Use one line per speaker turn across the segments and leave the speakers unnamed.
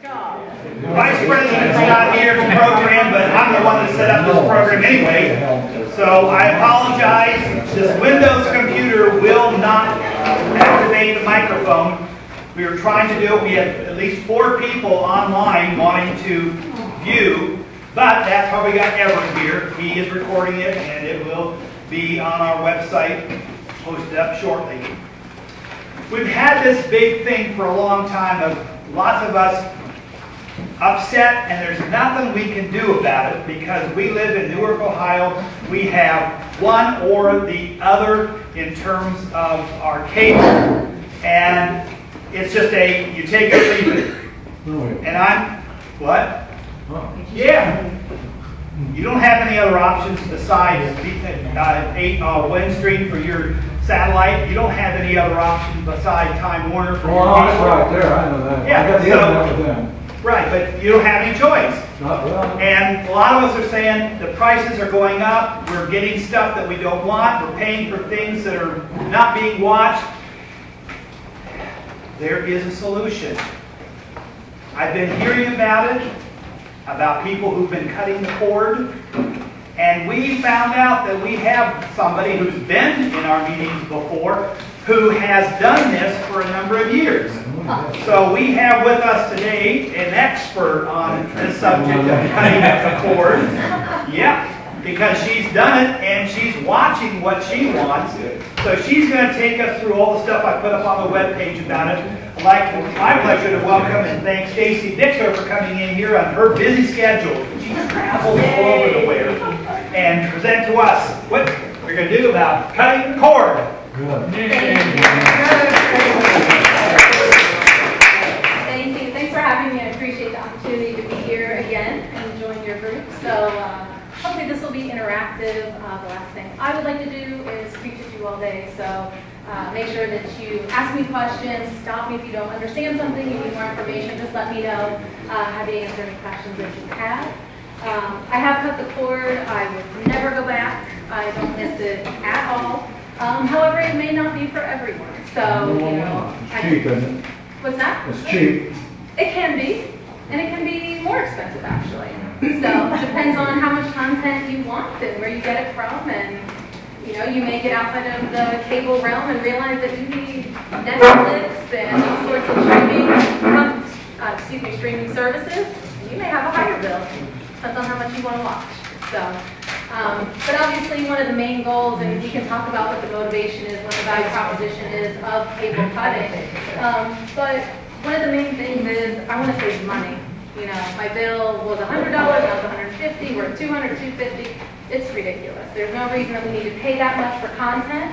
Vice President's not here to program, but I'm the one that set up this program anyway. So I apologize. This Windows computer will not activate the microphone. We were trying to do it. We had at least 4 people online wanting to view, but that's how we got Everett here. He is recording it, and it will be on our website, posted up shortly. We've had this big thing for a long time of lots of us upset, and there's nothing we can do about it because we live in Newark, Ohio. We have one or the other in terms of our cable, and it's just you take it or leave it. And I'm, what? Yeah. You don't have any other options besides Windstream for your satellite. You don't have any other options besides Time Warner for your cable.
That's right there. I know that.
Yeah,
I got the internet with them.
Right, but you don't have any choice.
Not well.
And a lot of us are saying the prices are going up. We're getting stuff that we don't want. We're paying for things that are not being watched. There is a solution. I've been hearing about it, about people who've been cutting the cord. And we found out that we have somebody who's been in our meetings before who has done this for a number of years. So we have with us today an expert on this subject of cutting up the cord. Yeah, because she's done it and she's watching what she wants. So she's going to take us through all the stuff I put up on the webpage about it. I'd like my pleasure to welcome and thank Stacy Dixer for coming in here on her busy schedule. She travels all over the world and present to us what we're going to do about cutting the cord.
Good.
Thank you. Thanks for having me. I appreciate the opportunity to be here again and join your group. So hopefully this will be interactive. The last thing I would like to do is preach at you all day. So make sure that you ask me questions. Stop me if you don't understand something. You need more information. Just let me know. Happy to answer any questions that you have. I have cut the cord. I would never go back. I don't miss it at all. However, it may not be for everyone. So, you know.
It's cheap, isn't it?
What's that?
It's cheap.
It can be. And it can be more expensive, actually. So, it depends on how much content you want and where you get it from. And, you know, you may get outside of the cable realm and realize that you need Netflix and all sorts of streaming services. You may have a higher bill. Depends on how much you want to watch. So. But obviously one of the main goals, and we can talk about what the motivation is, what the value proposition is of cable cutting. But one of the main things is I want to save money. You know, my bill was $100, now it's $150, we're at $200, $250. It's ridiculous. There's no reason that we need to pay that much for content.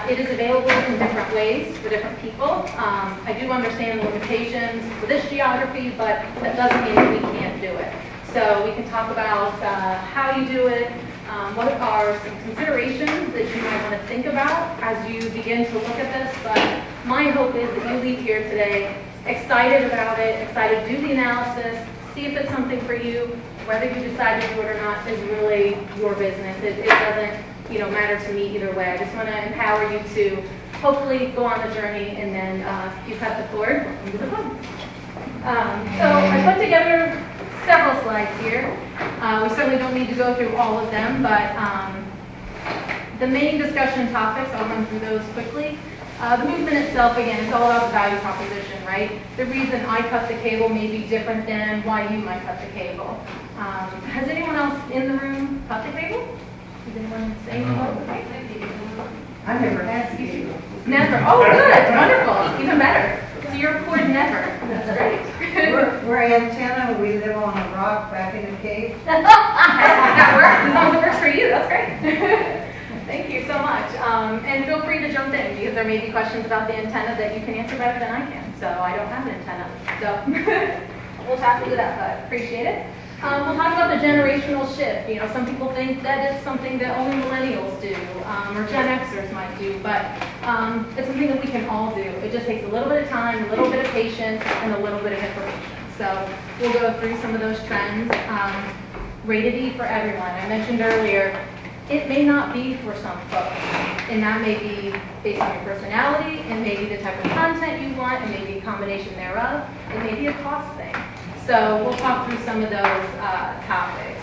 It is available in different ways for different people. I do understand the limitations for this geography, but that doesn't mean that we can't do it. So we can talk about how you do it, what are some considerations that you might want to think about as you begin to look at this. But my hope is that you leave here today excited about it, excited to do the analysis, see if it's something for you. Whether you decide to do it or not is really your business. It doesn't matter to me either way. I just want to empower you to hopefully go on the journey, and then if you cut the cord, welcome to the club. So I put together several slides here. We certainly don't need to go through all of them, but the main discussion topics, I'll run through those quickly. The movement itself, again, it's all about the value proposition, right? The reason I cut the cable may be different than why you might cut the cable. Has anyone else in the room cut the cable? Does anyone say
I never had cable.
Never. Oh, good. Wonderful. Even better. So you're a cord never. That's great.
We're antenna. We live on a rock back in the cave.
That works. As long as it works for you, that's great. Thank you so much. And feel free to jump in because there may be questions about the antenna that you can answer better than I can. So I don't have an antenna. So we'll tap into that, but appreciate it. We'll talk about the generational shift. You know, some people think that it's something that only millennials do, or Gen Xers might do, but it's something that we can all do. It just takes a little bit of time, a little bit of patience, and a little bit of information. So we'll go through some of those trends. Rated E for everyone. I mentioned earlier, it may not be for some folks, and that may be based on your personality, it may be the type of content you want, it may be a combination thereof, it may be a cost thing. So we'll talk through some of those topics.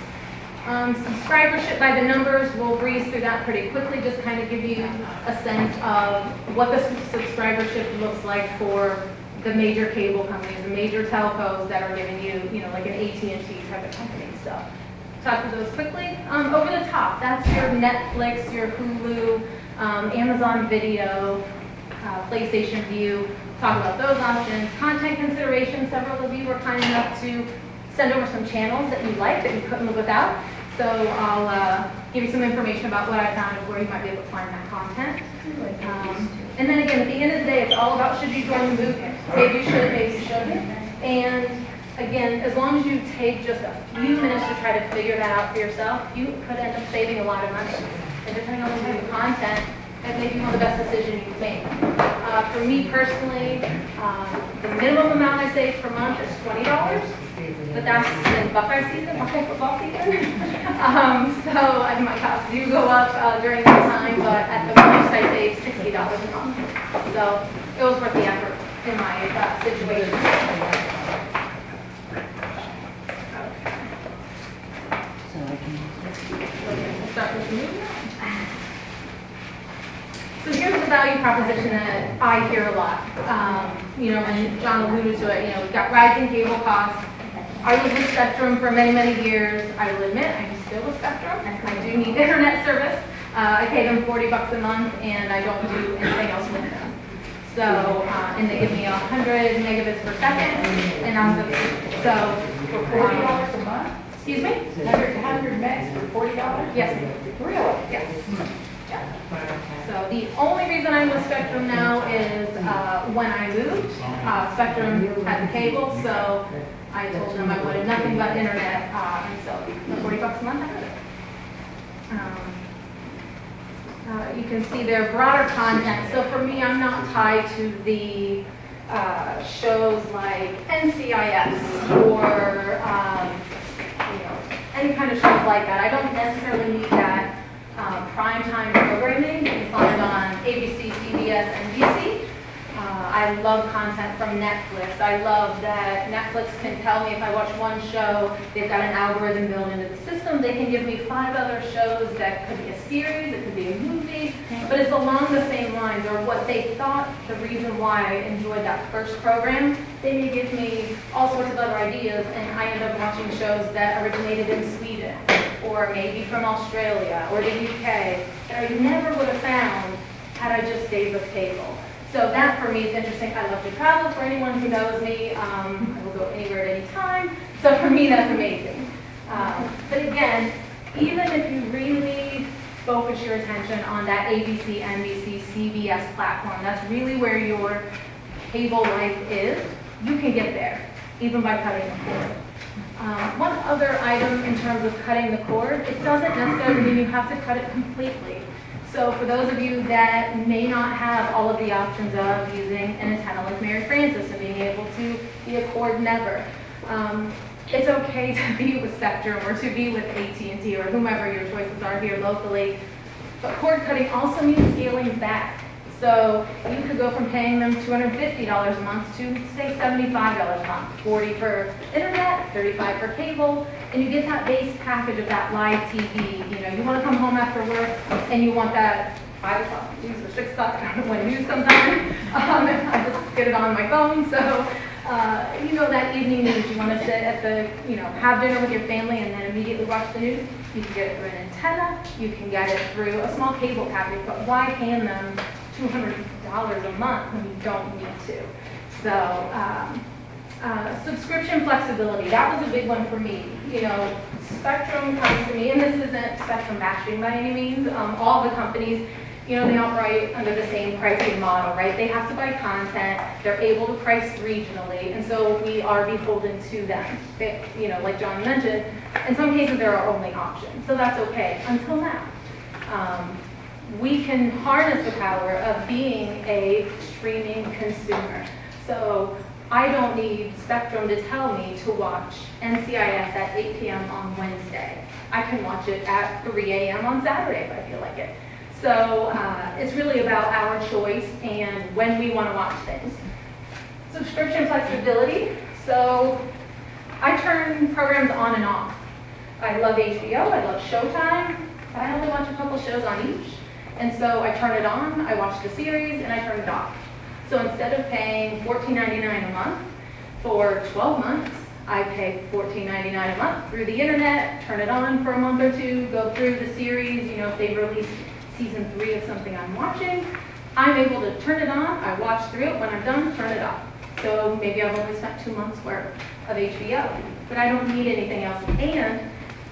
Subscribership by the numbers, we'll breeze through that pretty quickly, just kind of give you a sense of what the subscribership looks like for the major cable companies, the major telcos that are giving you, like an AT&T type of company. So talk through those quickly. Over the top, that's your Netflix, your Hulu, Amazon Video, PlayStation View. Talk about those options. Content considerations, several of you were kind enough to send over some channels that you like that you couldn't live without. So I'll give you some information about what I found and where you might be able to find that content. And then again, at the end of the day, it's all about should you join the movement. Maybe you should, maybe you shouldn't. And again, as long as you take just a few minutes to try to figure that out for yourself, you could end up saving a lot of money. And depending on the type of content, that may be one of the best decisions you can make. For me personally, the minimum amount I save per month is $20, but that's in Buckeye season, Buckeye football season. And my costs do go up during that time, but at the most I save $60 a month. So it was worth the effort in my situation. We'll start with the movie. So here's the value proposition that I hear a lot. And John alluded to it, we've got rising cable costs. I was with Spectrum for many, many years. I will admit, I'm still with Spectrum. I do need internet service. I pay them $40 a month, and I don't do anything else with them. So, and they give me 100 megabits per second, and I'm
For $40 a month?
excuse me?
100 megs for $40?
Yes, ma'am.
Really?
Yes. Yeah. So the only reason I'm with Spectrum now is when I moved, Spectrum had the cable, so I told them I wanted nothing but internet, and so for $40 a month, I had it. You can see their broader content. So for me, I'm not tied to the shows like NCIS or any kind of shows like that. I don't necessarily need that primetime programming you can find on ABC, CBS, NBC. I love content from Netflix. I love that Netflix can tell me if I watch one show, they've got an algorithm built into the system. They can give me 5 other shows that could be a series, it could be a movie, but it's along the same lines, or what they thought the reason why I enjoyed that first program. They may give me all sorts of other ideas, and I end up watching shows that originated in Sweden, or maybe from Australia, or the UK, that I never would have found had I just stayed with cable. So that for me is interesting. I love to travel. For anyone who knows me, I will go anywhere at any time. So for me, that's amazing. But again, even if you really focus your attention on that ABC, NBC, CBS platform, that's really where your cable life is, you can get there, even by cutting the cord. One other item in terms of cutting the cord, it doesn't necessarily mean you have to cut it completely. So for those of you that may not have all of the options of using an antenna like Mary Frances and being able to be a cord never, it's okay to be with Spectrum or to be with AT&T or whomever your choices are here locally. But cord cutting also means scaling back. So you could go from paying them $250 a month to, say, $75 a month, $40 for internet, $35 for cable, and you get that base package of that live TV. You want to come home after work and you want that 5 o'clock news or 6 o'clock, I don't know when news comes on. I just get it on my phone. So, that evening news, you want to sit at the, have dinner with your family and then immediately watch the news. You can get it through an antenna. You can get it through a small cable package, but why hand them $200 a month when you don't need to? So, subscription flexibility, that was a big one for me. Spectrum comes to me, and this isn't Spectrum bashing by any means. All the companies, they operate under the same pricing model, right? They have to buy content, they're able to price regionally, and so we are beholden to them. Like John mentioned, in some cases there are only options, so that's okay, until now. We can harness the power of being a streaming consumer. So I don't need Spectrum to tell me to watch NCIS at 8 p.m. on Wednesday. I can watch it at 3 a.m. on Saturday if I feel like it. So it's really about our choice and when we want to watch things. Subscription flexibility. So I turn programs on and off. I love HBO, I love Showtime, but I only watch a couple shows on each. And so I turn it on, I watch the series, and I turn it off. So instead of paying $14.99 a month for 12 months, I pay $14.99 a month through the internet, turn it on for a month or two, go through the series. You know, if they release season 3 of something I'm watching, I'm able to turn it on, I watch through it, when I'm done, turn it off. So maybe I've only spent 2 months worth of HBO, but I don't need anything else. And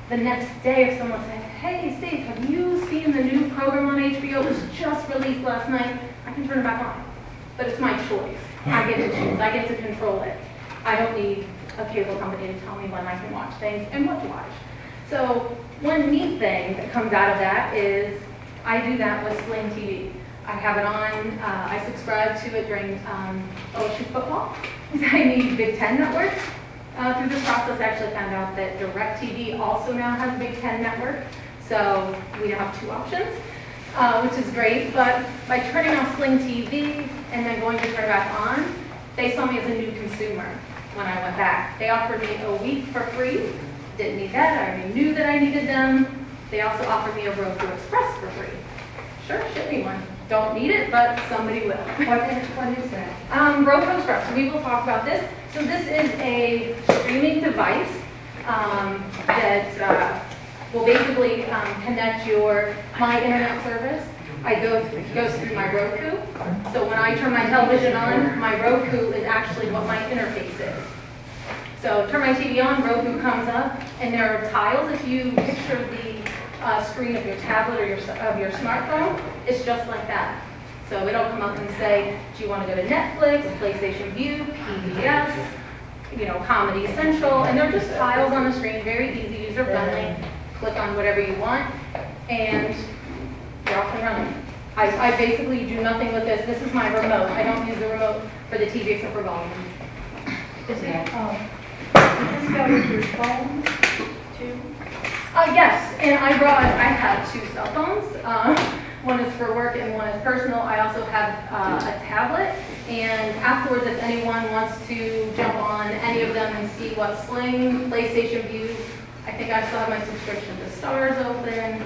the next day, if someone says, hey, Steve, have you seen the new program on HBO that was just released last night? I can turn it back on. But it's my choice. I get to choose. I get to control it. I don't need a cable company to tell me when I can watch things and what to watch. So one neat thing that comes out of that is I do that with Sling TV. I have it on. I subscribe to it during OSU football. I need Big Ten Network. Through this process, I actually found out that DirecTV also now has Big Ten Network. So we now have 2 options, which is great. But by turning off Sling TV and then going to turn it back on, they saw me as a new consumer when I went back. They offered me a week for free. Didn't need that. I already knew that I needed them. They also offered me a Roku Express for free. Sure, ship me one. Don't need it, but somebody will.
What is that?
Roku Express. We will talk about this. So this is a streaming device that will basically connect my internet service. It goes through my Roku. So when I turn my television on, my Roku is actually what my interface is. So turn my TV on, Roku comes up, and there are tiles. If you picture the screen of your tablet or of your smartphone, it's just like that. So it'll come up and say, do you want to go to Netflix, PlayStation View, PBS, Comedy Central, and they're just tiles on the screen, very easy, user-friendly. Click on whatever you want, and you're off and running. I basically do nothing with this. This is my remote. I don't use the remote for the TV except for volume.
Does this go with your phone too?
Yes, and I have 2 cell phones. One is for work and one is personal. I also have a tablet. And afterwards, if anyone wants to jump on any of them and see what Sling, PlayStation View, I think I still have my subscription to Stars open,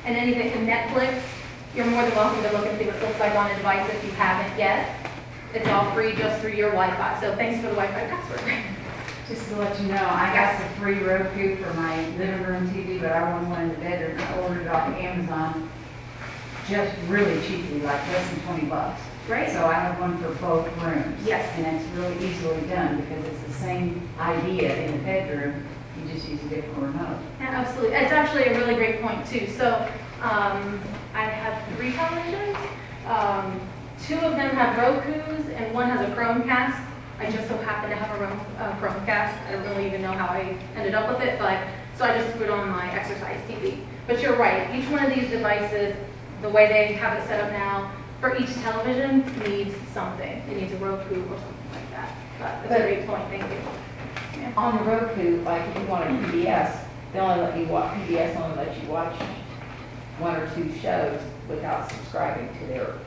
and anything to Netflix, you're more than welcome to look and see what it looks like on a device if you haven't yet. It's all free just through your Wi-Fi. So thanks for the Wi-Fi password.
Just to let you know, I got the free Roku for my living room TV, but I wanted one in the bedroom. I ordered it off Amazon just really cheaply, like less than $20.
Great.
So I have one for both rooms.
Yes.
And it's really easily done because it's the same idea in the bedroom. You just use a different remote.
Yeah, absolutely. It's actually a really great point too. So I have 3 televisions. 2 of them have Rokus and one has a Chromecast. I just so happen to have a Chromecast. I don't really even know how I ended up with it, but so I just threw it on my exercise TV. But you're right. Each one of these devices, the way they have it set up now, for each television needs something. It needs a Roku or something like that. But it's a great point. Thank you. Yeah.
On the Roku, like if you want a PBS, they only let you watch, PBS only lets you watch 1 or 2 shows without subscribing to their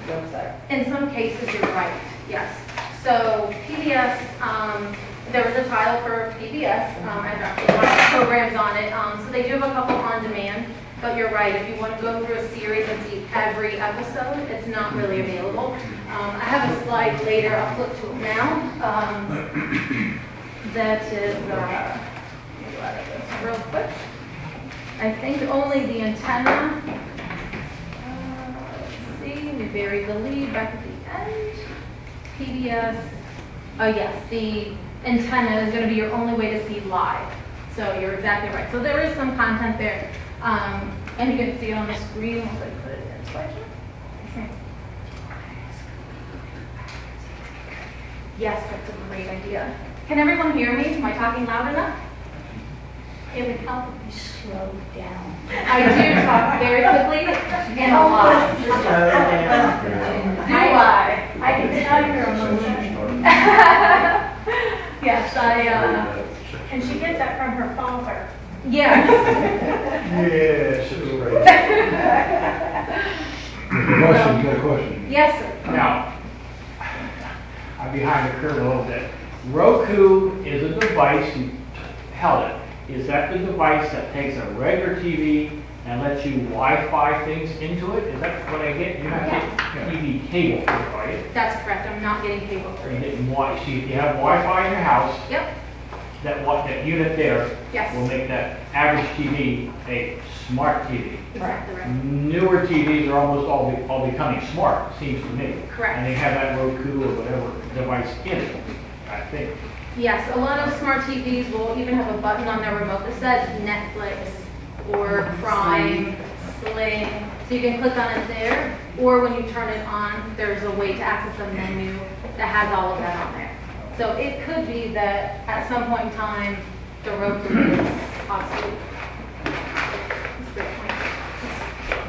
website.
In some cases, you're right, yes. So PBS, there was a tile for PBS, and actually a lot of programs on it. So they do have a couple on demand, but you're right, if you want to go through a series and see every episode, it's not really available. I have a slide later, I'll flip to it now. That is, let me go out of this real quick. I think only the antenna. We buried the lead back at the end. PBS. Oh yes, the antenna is going to be your only way to see live. So you're exactly right. So there is some content there. And you can see it on the screen once I put it in. Yes, that's a great idea. Can everyone hear me? Am I talking loud enough?
It would help if you slowed down.
I do talk very quickly and a lot. Do I?
I can tell you're a balloon.
Yes,
And she gets that from her father.
yes.
Yeah, she was right. Question, got a question.
Yes, sir.
Now, I'm behind the curve a little bit.
Roku is a device, you held it. Is that the device that takes a regular TV and lets you Wi-Fi things into it? Is that what I get? You're not getting TV cable, are you?
That's correct, I'm not getting cable
You're
through.
getting Wi, so you have Wi-Fi in your house,
Yep,
that unit there will
yes,
make that average TV a smart TV.
exactly right.
Newer TVs are almost all becoming smart, seems to me.
Correct.
And they have that Roku or whatever device in it, I think.
Yes, a lot of smart TVs will even have a button on their remote that says Netflix or Prime, Sling. So you can click on it there, or when you turn it on, there's a way to access a menu that has all of that on there. So it could be that at some point in time, the Roku is obsolete. That's a great point.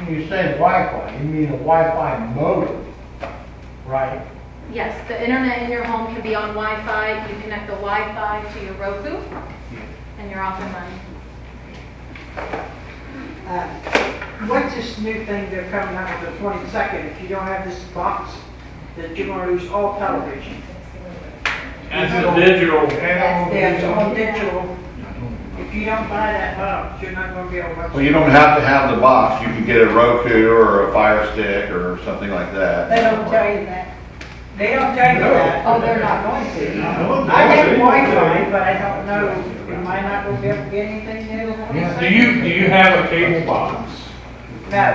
When you say Wi-Fi, you mean a Wi-Fi modem, right?
Yes, the internet in your home can be on Wi-Fi. You connect the Wi-Fi to your Roku, and you're off and running.
What's this new thing they're coming out with the 22nd? If you don't have this box, that you're gonna lose all television.
It's a digital.
Yeah, it's all digital. If you don't buy that box, you're not gonna be able to watch.
Well, you don't have to have the box. You can get a Roku or a Fire Stick or something like that.
They don't tell you that. They don't tell you that.
Oh, they're not going to.
I have Wi-Fi, but I don't know, am I not gonna be able to get anything new?
Do you have a cable box?
No.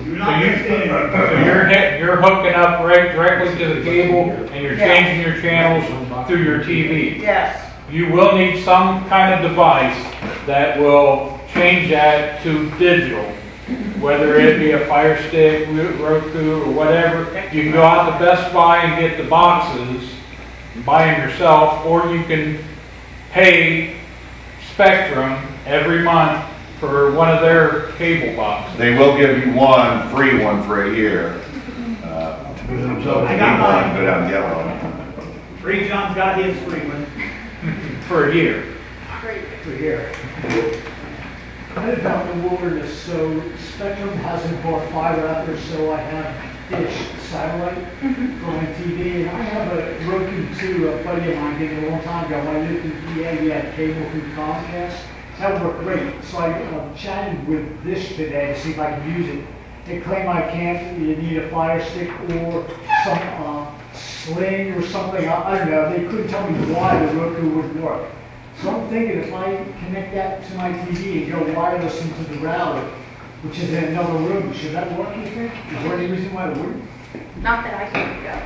You're not understanding.
So you're hooking up directly to the cable and you're
Yeah.
changing your channels through your TV.
Yes.
You will need some kind of device that will change that to digital. Whether it be a Fire Stick, Roku, or whatever. You can go out to Best Buy and get the boxes, buy them yourself, or you can pay Spectrum every month for one of their cable boxes.
They will give you one free one for a year. So if
I
you
got
need one,
mine.
go down and get one.
Free John's got his free one.
For a year.
Great.
For here. I live out in the wilderness, so Spectrum hasn't bought fiber out there, so I have dish satellite for my TV. And I have a Roku too, a buddy of mine did it a long time ago. When I lived in PA, we had cable through Comcast. That worked great. So I chatted with Dish today to see if I could use it. They claim I can't, you need a Fire Stick or some Sling or something, I don't know. They couldn't tell me why the Roku would work. So I'm thinking if I connect that to my TV and go wireless into the router, which is in another room, should that work, you think? Is there any reason why it wouldn't?
Not that I can think of.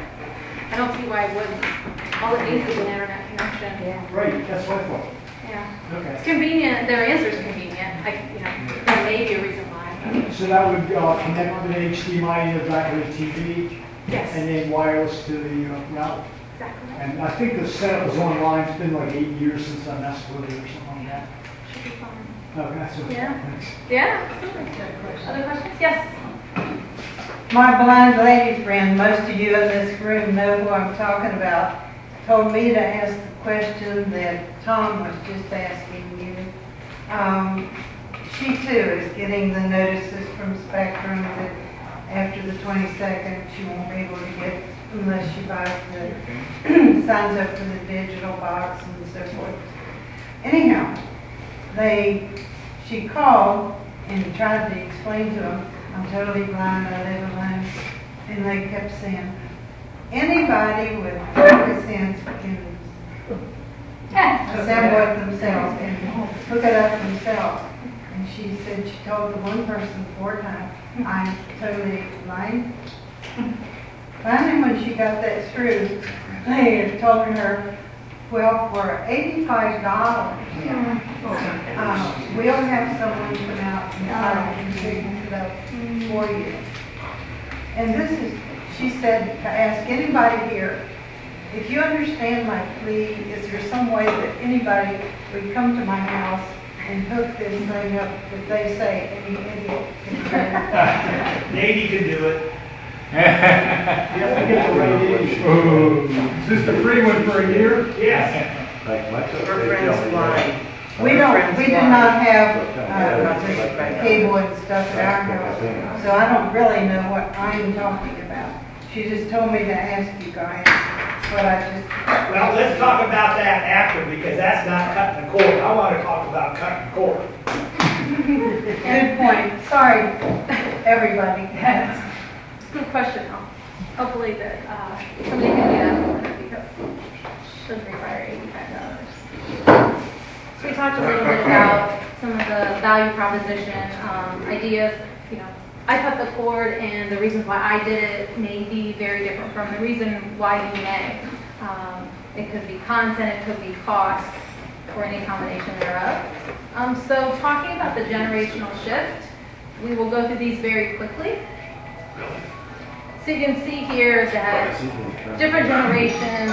I don't see why it wouldn't. All it needs is an internet connection.
Yeah.
Right, that's what I thought.
Yeah.
Okay.
It's convenient, their answer is convenient. There may be a reason why.
So that would connect with an HDMI in the back of the TV
Yes,
and then wireless to the router.
exactly.
And I think the setup was online. It's been like 8 years since I messed with it or something like that.
Should be fine.
Okay, that's what.
Yeah.
Thanks.
Yeah, absolutely. Other questions? Yes.
My blind lady friend, most of you in this room know who I'm talking about, told me to ask the question that Tom was just asking you. She too is getting the notices from Spectrum that after the 22nd, she won't be able to get unless she buys the, signs up for the digital box and so forth. Anyhow, she called and tried to explain to them, I'm totally blind, I live alone. And they kept saying, anybody with 50 cents can assemble it themselves and hook it up themselves. And she said she told the one person 4 times, I'm totally blind. Finally, when she got that through, they had told her, well, for $85, we'll have someone come out and figure it out for you. And this is, she said, to ask anybody here, if you understand my plea, is there some way that anybody would come to my house and hook this thing up that they say any idiot can do?
Navy can do it.
You have to get the right age. Is this the free one for a year?
Yes.
Her friend's blind. We do not have cable and stuff at our house, so I don't really know what I'm talking about. She just told me to ask you guys what I just.
Well, let's talk about that after, because that's not cutting the cord. I want to talk about cutting the cord.
Good point. Sorry, everybody.
Good question, though. Hopefully that, somebody can do that for me, because it should require $85. So we talked a little bit about some of the value proposition, ideas, you know. I cut the cord, and the reasons why I did it may be very different from the reason why you may. It could be content, it could be cost, or any combination thereof. So talking about the generational shift, we will go through these very quickly. So you can see here that different generations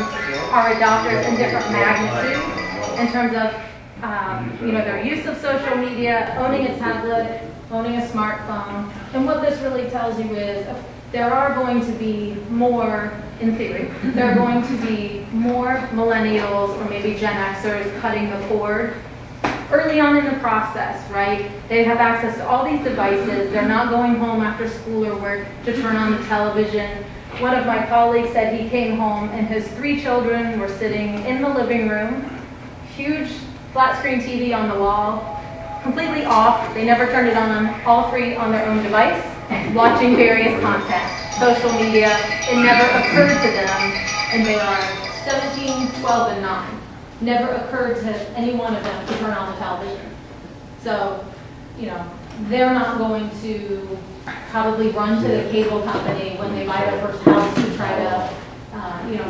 are adopters in different magnitudes in terms of their use of social media, owning a tablet, owning a smartphone. And what this really tells you is there are going to be more, in theory, there are going to be more millennials or maybe Gen Xers cutting the cord early on in the process, right? They have access to all these devices. They're not going home after school or work to turn on the television. One of my colleagues said he came home and his 3 children were sitting in the living room, huge flat screen TV on the wall, completely off. They never turned it on, all 3 on their own device, watching various content, social media. It never occurred to them, and they are 17, 12, and 9. Never occurred to any one of them to turn on the television. So, they're not going to probably run to the cable company when they buy their first house to try to,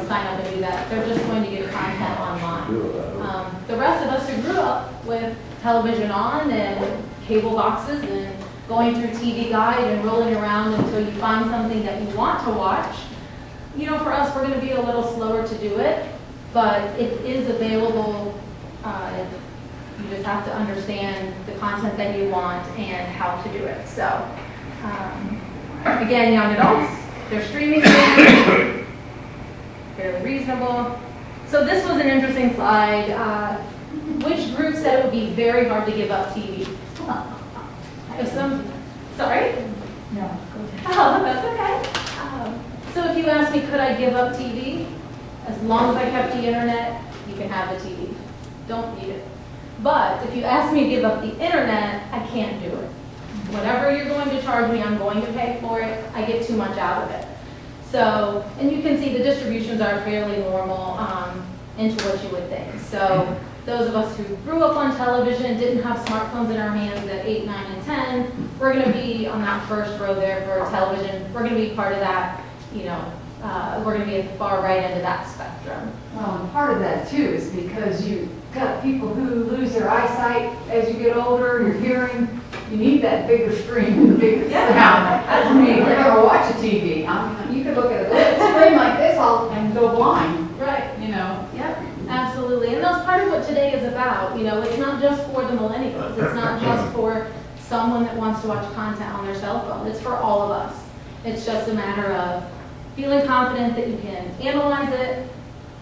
sign up and do that. They're just going to get content online. The rest of us who grew up with television on and cable boxes and going through TV Guide and rolling around until you find something that you want to watch, for us, we're going to be a little slower to do it. But it is available. You just have to understand the content that you want and how to do it. So, again, young adults, they're streaming things, fairly reasonable. So this was an interesting slide. Which group said it would be very hard to give up TV? Sorry?
No.
Oh, that's okay. So if you ask me, could I give up TV? As long as I kept the internet, you can have the TV. Don't need it. But if you ask me to give up the internet, I can't do it. Whatever you're going to charge me, I'm going to pay for it. I get too much out of it. So, and you can see the distributions are fairly normal into what you would think. So those of us who grew up on television, didn't have smartphones in our hands at 8, 9, and 10, we're going to be on that first row there for television. We're going to be part of that, we're going to be at the far right end of that spectrum.
Well, and part of that too is because you've got people who lose their eyesight as you get older, your hearing. You need that bigger screen, the bigger sound. That's me. We're never watch a TV. You could look at a little screen like this and go blind.
Right. Yep, absolutely. And that's part of what today is about. It's not just for the millennials. It's not just for someone that wants to watch content on their cell phone. It's for all of us. It's just a matter of feeling confident that you can analyze it,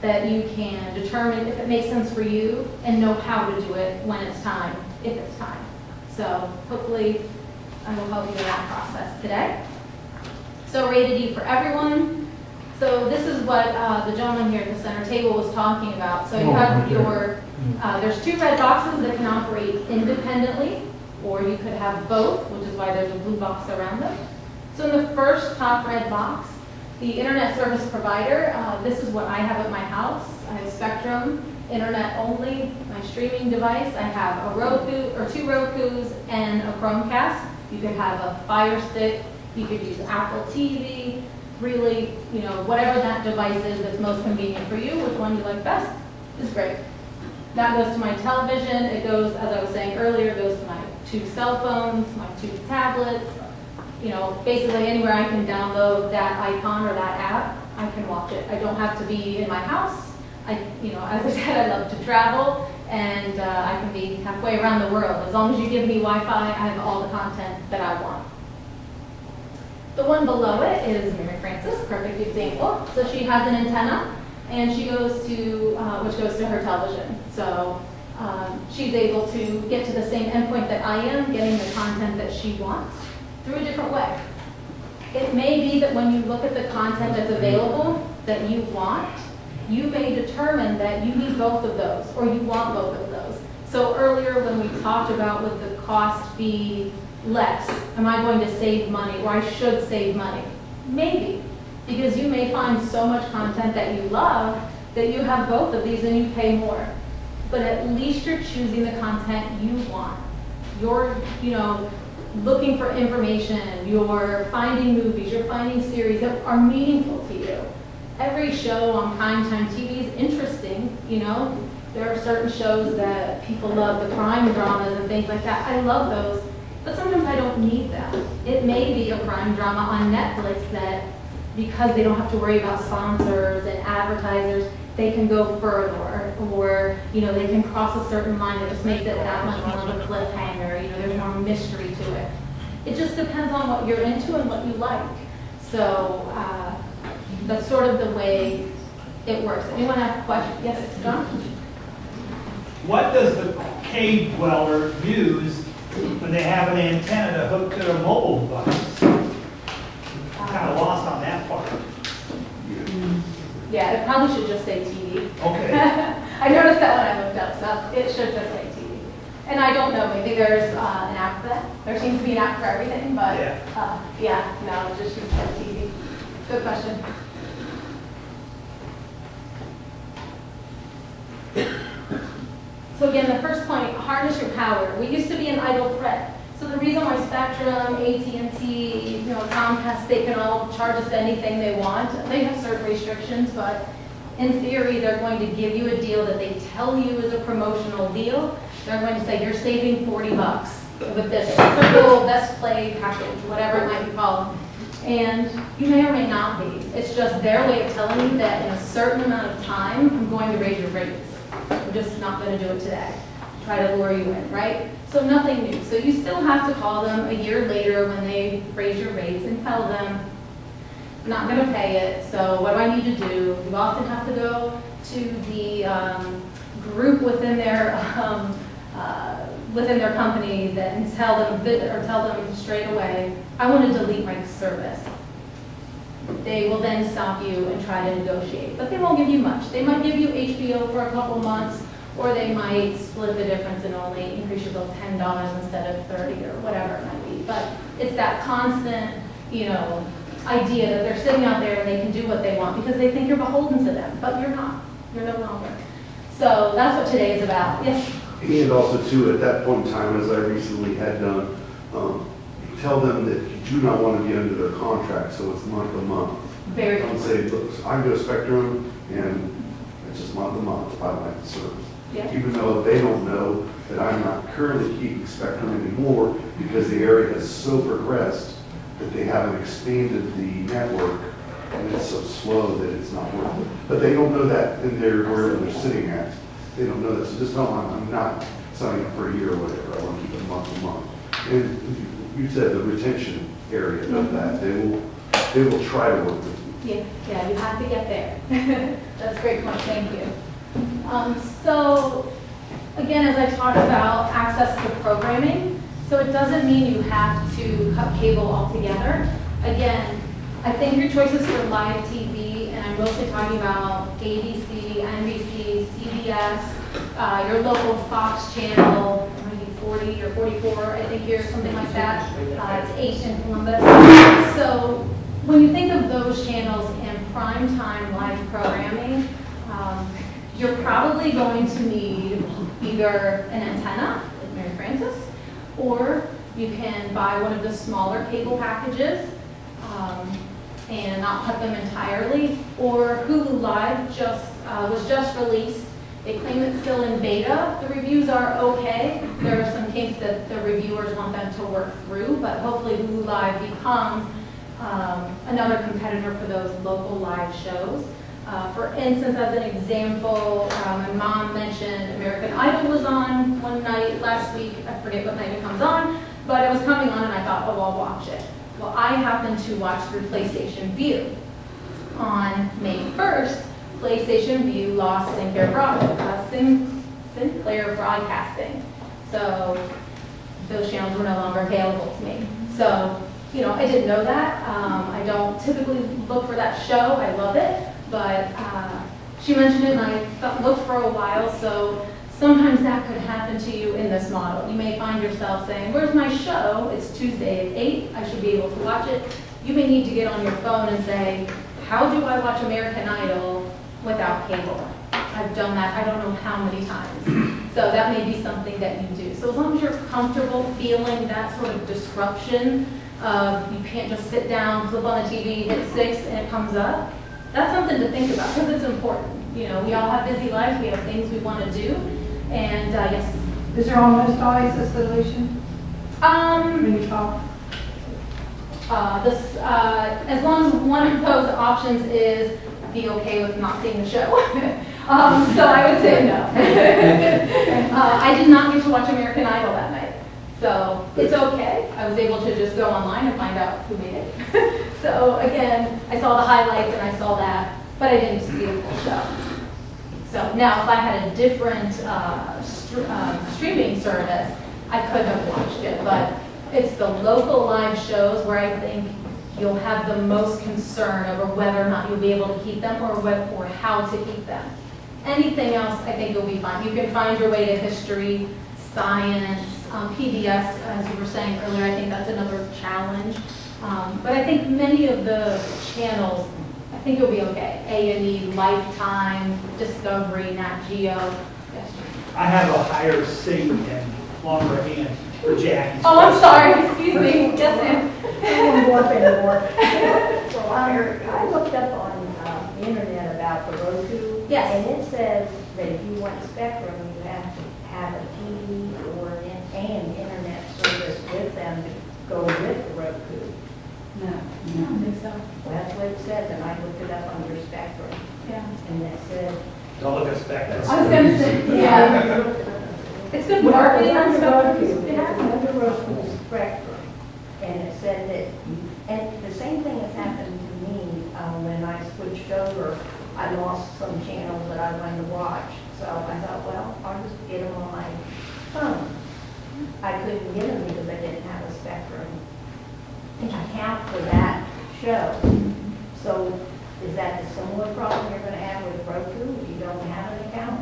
that you can determine if it makes sense for you, and know how to do it when it's time, if it's time. So hopefully I will help you in that process today. So rated E for everyone. So this is what the gentleman here at the center table was talking about. So you have there's 2 red boxes that can operate independently, or you could have both, which is why there's a blue box around them. So in the first top red box, the internet service provider, this is what I have at my house. I have Spectrum, internet only, my streaming device. I have a Roku, or 2 Rokus and a Chromecast. You could have a Fire Stick, you could use Apple TV, really, whatever that device is that's most convenient for you, which one you like best is great. That goes to my television. It goes, as I was saying earlier, it goes to my 2 cell phones, my 2 tablets. Basically anywhere I can download that icon or that app, I can watch it. I don't have to be in my house. As I said, I love to travel, and I can be halfway around the world. As long as you give me Wi-Fi, I have all the content that I want. The one below it is Mary Frances, perfect example. So she has an antenna, and she goes to, which goes to her television. So she's able to get to the same endpoint that I am, getting the content that she wants through a different way. It may be that when you look at the content that's available that you want, you may determine that you need both of those, or you want both of those. So earlier when we talked about would the cost be less, am I going to save money, or I should save money? Maybe, because you may find so much content that you love that you have both of these and you pay more. But at least you're choosing the content you want. You're, looking for information, you're finding movies, you're finding series that are meaningful to you. Every show on primetime TV is interesting, There are certain shows that people love, the crime dramas and things like that. I love those, but sometimes I don't need them. It may be a crime drama on Netflix that, because they don't have to worry about sponsors and advertisers, they can go further, or they can cross a certain line that just makes it that much more of a cliffhanger. There's more mystery to it. It just depends on what you're into and what you like. So that's sort of the way it works. Anyone have questions? Yes, John?
What does the cave dweller use when they have an antenna to hook to their mobile device? I'm kind of lost on that part.
Yeah, it probably should just say TV.
Okay.
I noticed that when I looked up, so it should just say TV. And I don't know, maybe there's an app for that. There seems to be an app for everything, but no, it just should say TV. Good question. So again, the first point, harness your power. We used to be an idle threat. So the reason why Spectrum, AT&T, Comcast, they can all charge us anything they want. They have certain restrictions, but in theory, they're going to give you a deal that they tell you is a promotional deal. They're going to say, you're saving $40 with this triple best play package, whatever it might be called. And you may or may not be. It's just their way of telling you that in a certain amount of time, I'm going to raise your rates. I'm just not going to do it today. Try to lure you in, right? So nothing new. So you still have to call them a year later when they raise your rates and tell them, I'm not going to pay it, so what do I need to do? You often have to go to the group within their company and tell them straight away, I want to delete my service. They will then stop you and try to negotiate, but they won't give you much. They might give you HBO for a couple months, or they might split the difference and only increase your bill $10 instead of $30 or whatever it might be. But it's that constant, idea that they're sitting out there and they can do what they want because they think you're beholden to them, but you're not. You're no longer. So that's what today is about. Yes?
And also too, at that point in time, as I recently had done, tell them that you do not want to be under their contract, so it's month to month.
Very
Don't say, look, I go Spectrum and it's just month to month, I like the service.
Yeah.
Even though they don't know that I'm not currently keeping Spectrum anymore because the area has so progressed that they haven't expanded the network and it's so slow that it's not worth it. But they don't know that in wherever they're sitting at. They don't know that. So just tell them I'm not signing up for a year or whatever. I want to keep it month to month. And you said the retention area of that. They will try to work with you.
Yeah, you have to get there. That's a great point, thank you. So, again, as I talked about access to programming, so it doesn't mean you have to cut cable altogether. Again, I think your choices for live TV, and I'm mostly talking about ABC, NBC, CBS, your local Fox channel, maybe 40 or 44, I think here, something like that. It's 8 in Columbus. So when you think of those channels and primetime live programming, you're probably going to need either an antenna, like Mary Frances, or you can buy one of the smaller cable packages and not cut them entirely, or Hulu Live was just released. They claim it's still in beta. The reviews are okay. There are some kinks that the reviewers want them to work through, but hopefully Hulu Live becomes another competitor for those local live shows. For instance, as an example, my mom mentioned American Idol was on one night last week. I forget what night it comes on, but it was coming on and I thought, oh, I'll watch it. Well, I happened to watch through PlayStation Vue. On May 1st, PlayStation Vue lost Sinclair Broadcasting. So those channels were no longer available to me. So, I didn't know that. I don't typically look for that show. I love it. But She mentioned it and I looked for a while, so sometimes that could happen to you in this model. You may find yourself saying, where's my show? It's Tuesday at 8, I should be able to watch it. You may need to get on your phone and say, how do I watch American Idol without cable? I've done that, I don't know how many times. So that may be something that you do. So as long as you're comfortable feeling that sort of disruption, you can't just sit down, flip on the TV, hit 6 and it comes up, that's something to think about because it's important. You know, we all have busy lives, we have things we want to do, and yes.
Is there almost always a solution when you talk?
As long as one of those options is be okay with not seeing the show. So I would say no. I did not get to watch American Idol that night. So it's okay. I was able to just go online and find out who made it. So again, I saw the highlights and I saw that, but I didn't see the full show. So now if I had a different streaming service, I could have watched it, but it's the local live shows where I think you'll have the most concern over whether or not you'll be able to keep them or how to keep them. Anything else, I think you'll be fine. You can find your way to history, science, PBS, as you were saying earlier, I think that's another challenge. But I think many of the channels, I think you'll be okay. A&E, Lifetime, Discovery, Nat Geo. Yes.
I have a higher C and longer hand for Jackie.
Oh, I'm sorry, excuse me. Yes, ma'am.
I won't go up anymore. I looked up on the internet about the Roku.
Yes.
And it says that if you want Spectrum, you have to have a TV or an internet service with them to go with the Roku.
No, I don't think so.
Well, that's what it says, and I looked it up under Spectrum,
Yeah.
and it said.
Don't look at Spectrum.
I was gonna say, yeah. It's good marketing on stuff.
It's under Roku Spectrum, and it said that, and the same thing has happened to me when I switched over. I lost some channels that I wanted to watch, so I thought, well, I'll just get them on my phone. I couldn't get them because I didn't have a Spectrum account for that show. So is that the similar problem you're going to have with Roku if you don't have an account?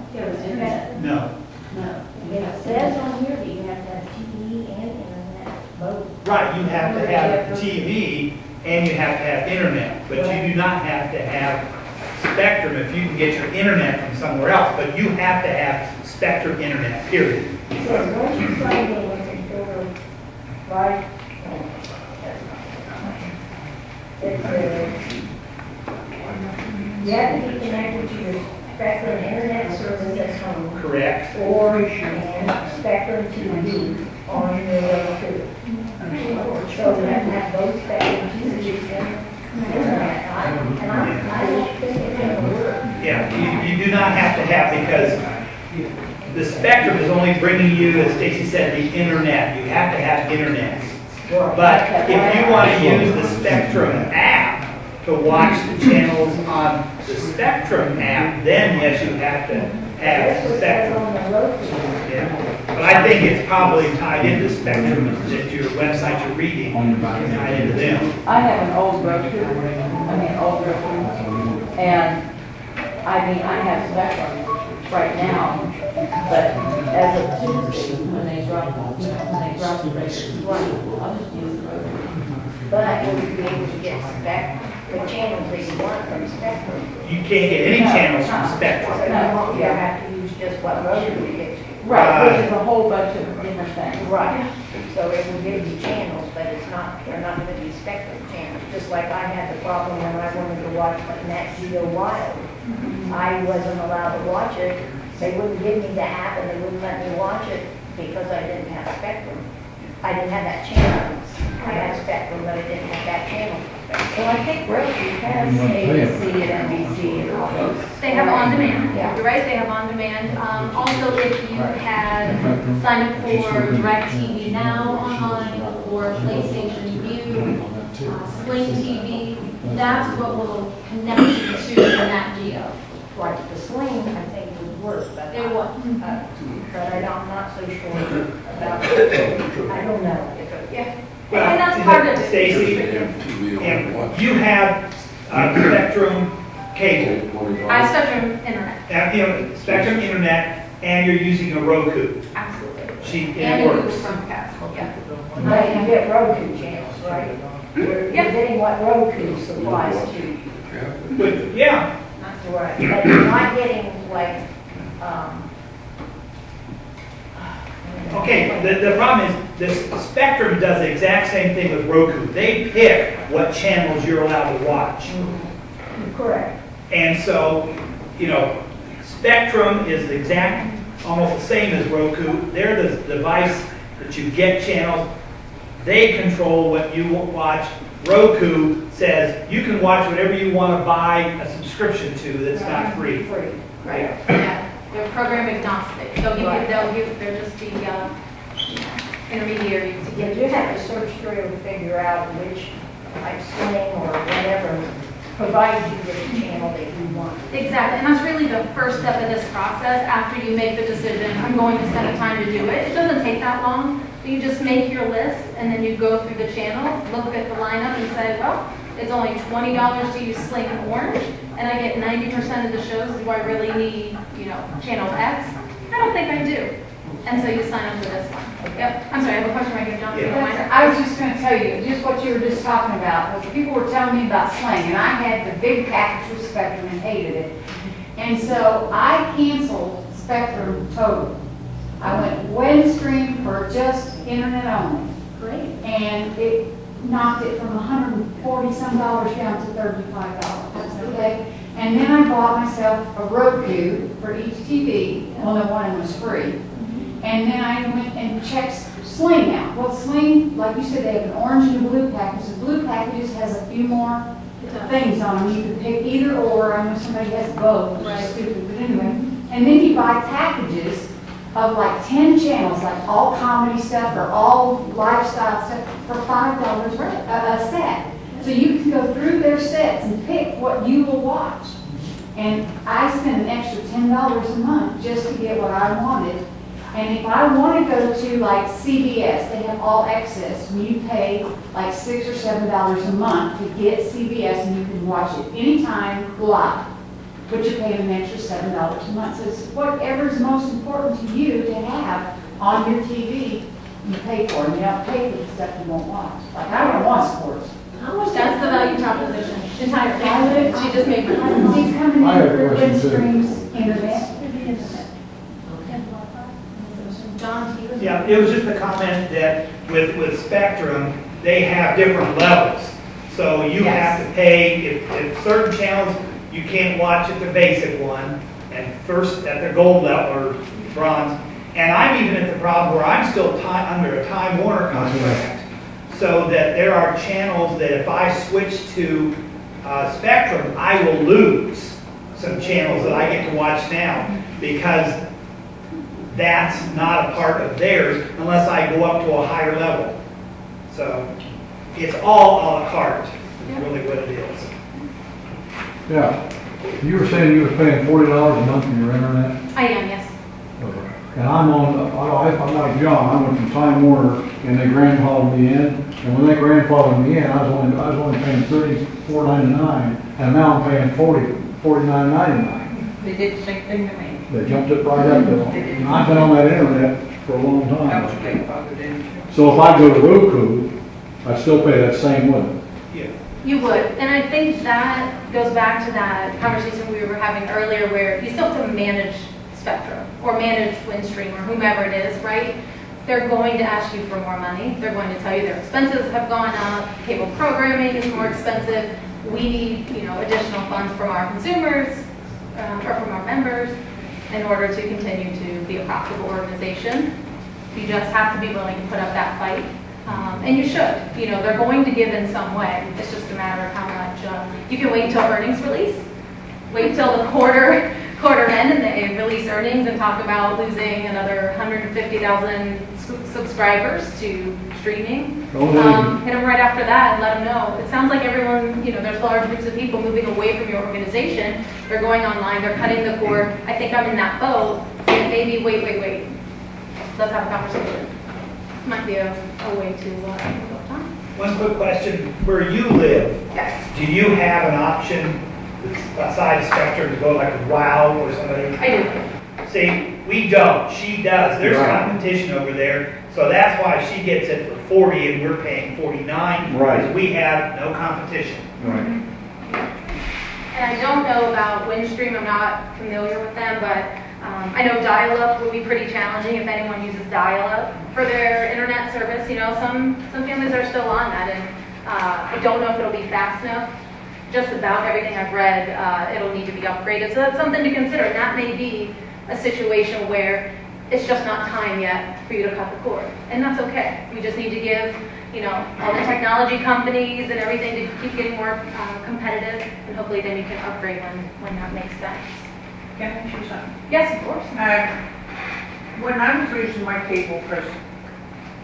No.
No. It says on here that you have to have TV and internet both.
Right, you have to have TV and you have to have internet, but you do not have to have Spectrum if you can get your internet from somewhere else, but you have to have Spectrum internet, period.
So once you sign in with the computer, right? It says you have to be connected to your Spectrum internet service at home.
Correct.
Or and Spectrum TV on your Roku. So you have to have both Spectrum TVs and internet. And I don't think it's going to work.
Yeah, you do not have to have, because the Spectrum is only bringing you, as Stacy said, the internet. You have to have internet. But if you want to use the Spectrum app to watch the channels on the Spectrum app, then yes, you have to have Spectrum. Yeah. But I think it's probably tied into Spectrum, that your website you're reading is tied into them.
I have an old Roku, and I have Spectrum right now, but as of Tuesday, when they drop the rates, I'll just use the Roku.
But will you be able to get the channels that you want from Spectrum?
You can't get any channels from
So
Spectrum.
you have to use just what Roku gives you.
Right, which is a whole bunch of different things.
Right. So it will give you channels, but they're not going to be Spectrum channels. Just like I had the problem when I wanted to watch Nat Geo Wild. I wasn't allowed to watch it. They wouldn't give me the app and they wouldn't let me watch it because I didn't have Spectrum. I didn't have that channel. I had Spectrum, but I didn't have that channel.
So I think Roku has ABC and NBC and all those.
They have on demand.
Yeah.
You're right, they have on demand. Also, if you had signed up for DirecTV Now online or PlayStation View, Sling TV, that's what will connect you to the Nat Geo.
Right, the Sling, I think, would work, but.
It would.
But I'm not so sure about it. I don't know.
Yeah. And that's part of it.
Stacy, and you have Spectrum cable,
High spectrum internet,
Spectrum Internet, and you're using a Roku.
absolutely.
And it
And a Google
works.
Chromecast, yeah.
But you get Roku channels, right? You're
Yeah.
getting what Roku supplies to you.
But, yeah,
Right. But you're not getting like,
okay, the problem is, the Spectrum does the exact same thing with Roku. They pick what channels you're allowed to watch.
correct.
And so, Spectrum is the exact, almost the same as Roku. They're the device that you get channels. They control what you watch. Roku says you can watch whatever you want to buy a subscription to that's not free.
Free.
Right, yeah, they're program agnostic, they're just the, intermediary to
You
get
do have to search through to figure out which, like Sling or whatever, provides you with the channel that you want.
Exactly, and that's really the first step of this process, after you make the decision, I'm going to spend the time to do it. It doesn't take that long. You just make your list, and then you go through the channels, look at the lineup, and say, well, it's only $20 to use Sling Orange, and I get 90% of the shows. Do I really need, channel X? I don't think I do. And so you sign up for this one. Yep, I'm sorry, I have a question right here, John.
Yeah.
I was just gonna tell you, just what you were just talking about, what people were telling me about Sling, and I had the big package with Spectrum and hated it. And so I canceled Spectrum total. I went Windstream for just internet only.
Great.
And it knocked it from $140 some down to $35, okay? And then I bought myself a Roku for each TV, well, no, one was free. And then I went and checked Sling out. Well, Sling, like you said, they have an orange and a blue package. The blue packages has a few more things on them. You can pick either or. I know somebody has both, which is stupid, but anyway. And then you buy packages of like 10 channels, like all comedy stuff or all lifestyle stuff for $5 a set. So you can go through their sets and pick what you will watch. And I spent an extra $10 a month just to get what I wanted. And if I want to go to like CBS, they have all access. You pay like $6 or $7 a month to get CBS, and you can watch it anytime live. But you're paying an extra $7 a month. So it's whatever's most important to you to have on your TV, you pay for it. And you don't pay for the stuff you won't watch. Like I don't want sports.
That's the value proposition, entirely. She just made
He's
it.
coming
I have
in
a
for
question, too.
Windstream's internet.
John, he was.
Yeah, it was just a comment that with Spectrum, they have different levels. So you have to pay, if certain channels, you can't watch at the basic one, and first at the gold level or bronze. And I'm even at the problem where I'm still under a Time Warner contract. So that there are channels that if I switch to Spectrum, I will lose some channels that I get to watch now, because that's not a part of theirs unless I go up to a higher level. So it's all a la carte, is really what it is.
Yeah. You were saying you were paying $40 a month for your internet?
I am, yes.
And I'm I'm like John, I went from Time Warner and they grandfathered me in. And when they grandfathered me in, I was only paying $34.99, and now I'm paying $49.99.
They did the same thing to me.
They jumped it right up there. And I've been on that internet for a long
That was
time.
grandfathered in.
So if I go to Roku, I still pay that same limit.
Yeah.
You would, and I think that goes back to that conversation we were having earlier where you still have to manage Spectrum or manage Windstream or whomever it is, right? They're going to ask you for more money. They're going to tell you their expenses have gone up, cable programming is more expensive. We need, additional funds from our consumers or from our members in order to continue to be a profitable organization. You just have to be willing to put up that fight. And you should. They're going to give in some way. It's just a matter of how much. You can wait until earnings release. Wait until the quarter end and they release earnings and talk about losing another 150,000 subscribers to streaming. Hit them right after that and let them know. It sounds like everyone, there's large groups of people moving away from your organization. They're going online. They're cutting the cord. I think I'm in that boat. And maybe wait. Let's have a conversation. Might be a way to
One quick question, where you live,
Yes.
do you have an option aside Spectrum to go like a WOW or somebody.
I do.
See, we don't, she does, there's competition over there, so that's why she gets it for 40 and we're paying 49.
Right.
Because we have no competition.
Right.
And I don't know about Windstream, I'm not familiar with them, but I know dial-up would be pretty challenging if anyone uses dial-up for their internet service. You know, some families are still on that, and I don't know if it'll be fast enough. Just about everything I've read, it'll need to be upgraded, so that's something to consider. And that may be a situation where it's just not time yet for you to cut the cord, and that's okay. We just need to give, you know, all the technology companies and everything to keep getting more competitive, and hopefully then you can upgrade when that makes sense.
Can I ask you something?
Yes, of course.
When I was using my cable, because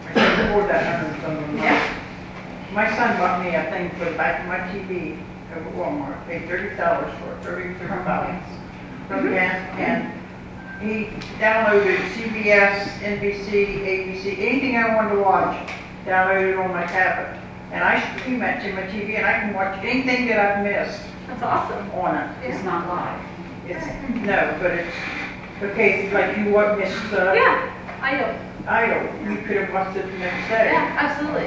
I couldn't afford that $100 something a month,
Yeah.
my son bought me a thing for the back of my TV over Walmart, paid $30 for it, $35. And he downloaded CBS, NBC, ABC, anything I wanted to watch, downloaded on my tablet. And I stream that to my TV, and I can watch anything that I've missed
That's awesome.
on it.
It's not live.
It's, no, but it's, okay, like you what missed,
Yeah, I know.
Idol, you could have watched it the next day.
Yeah, absolutely.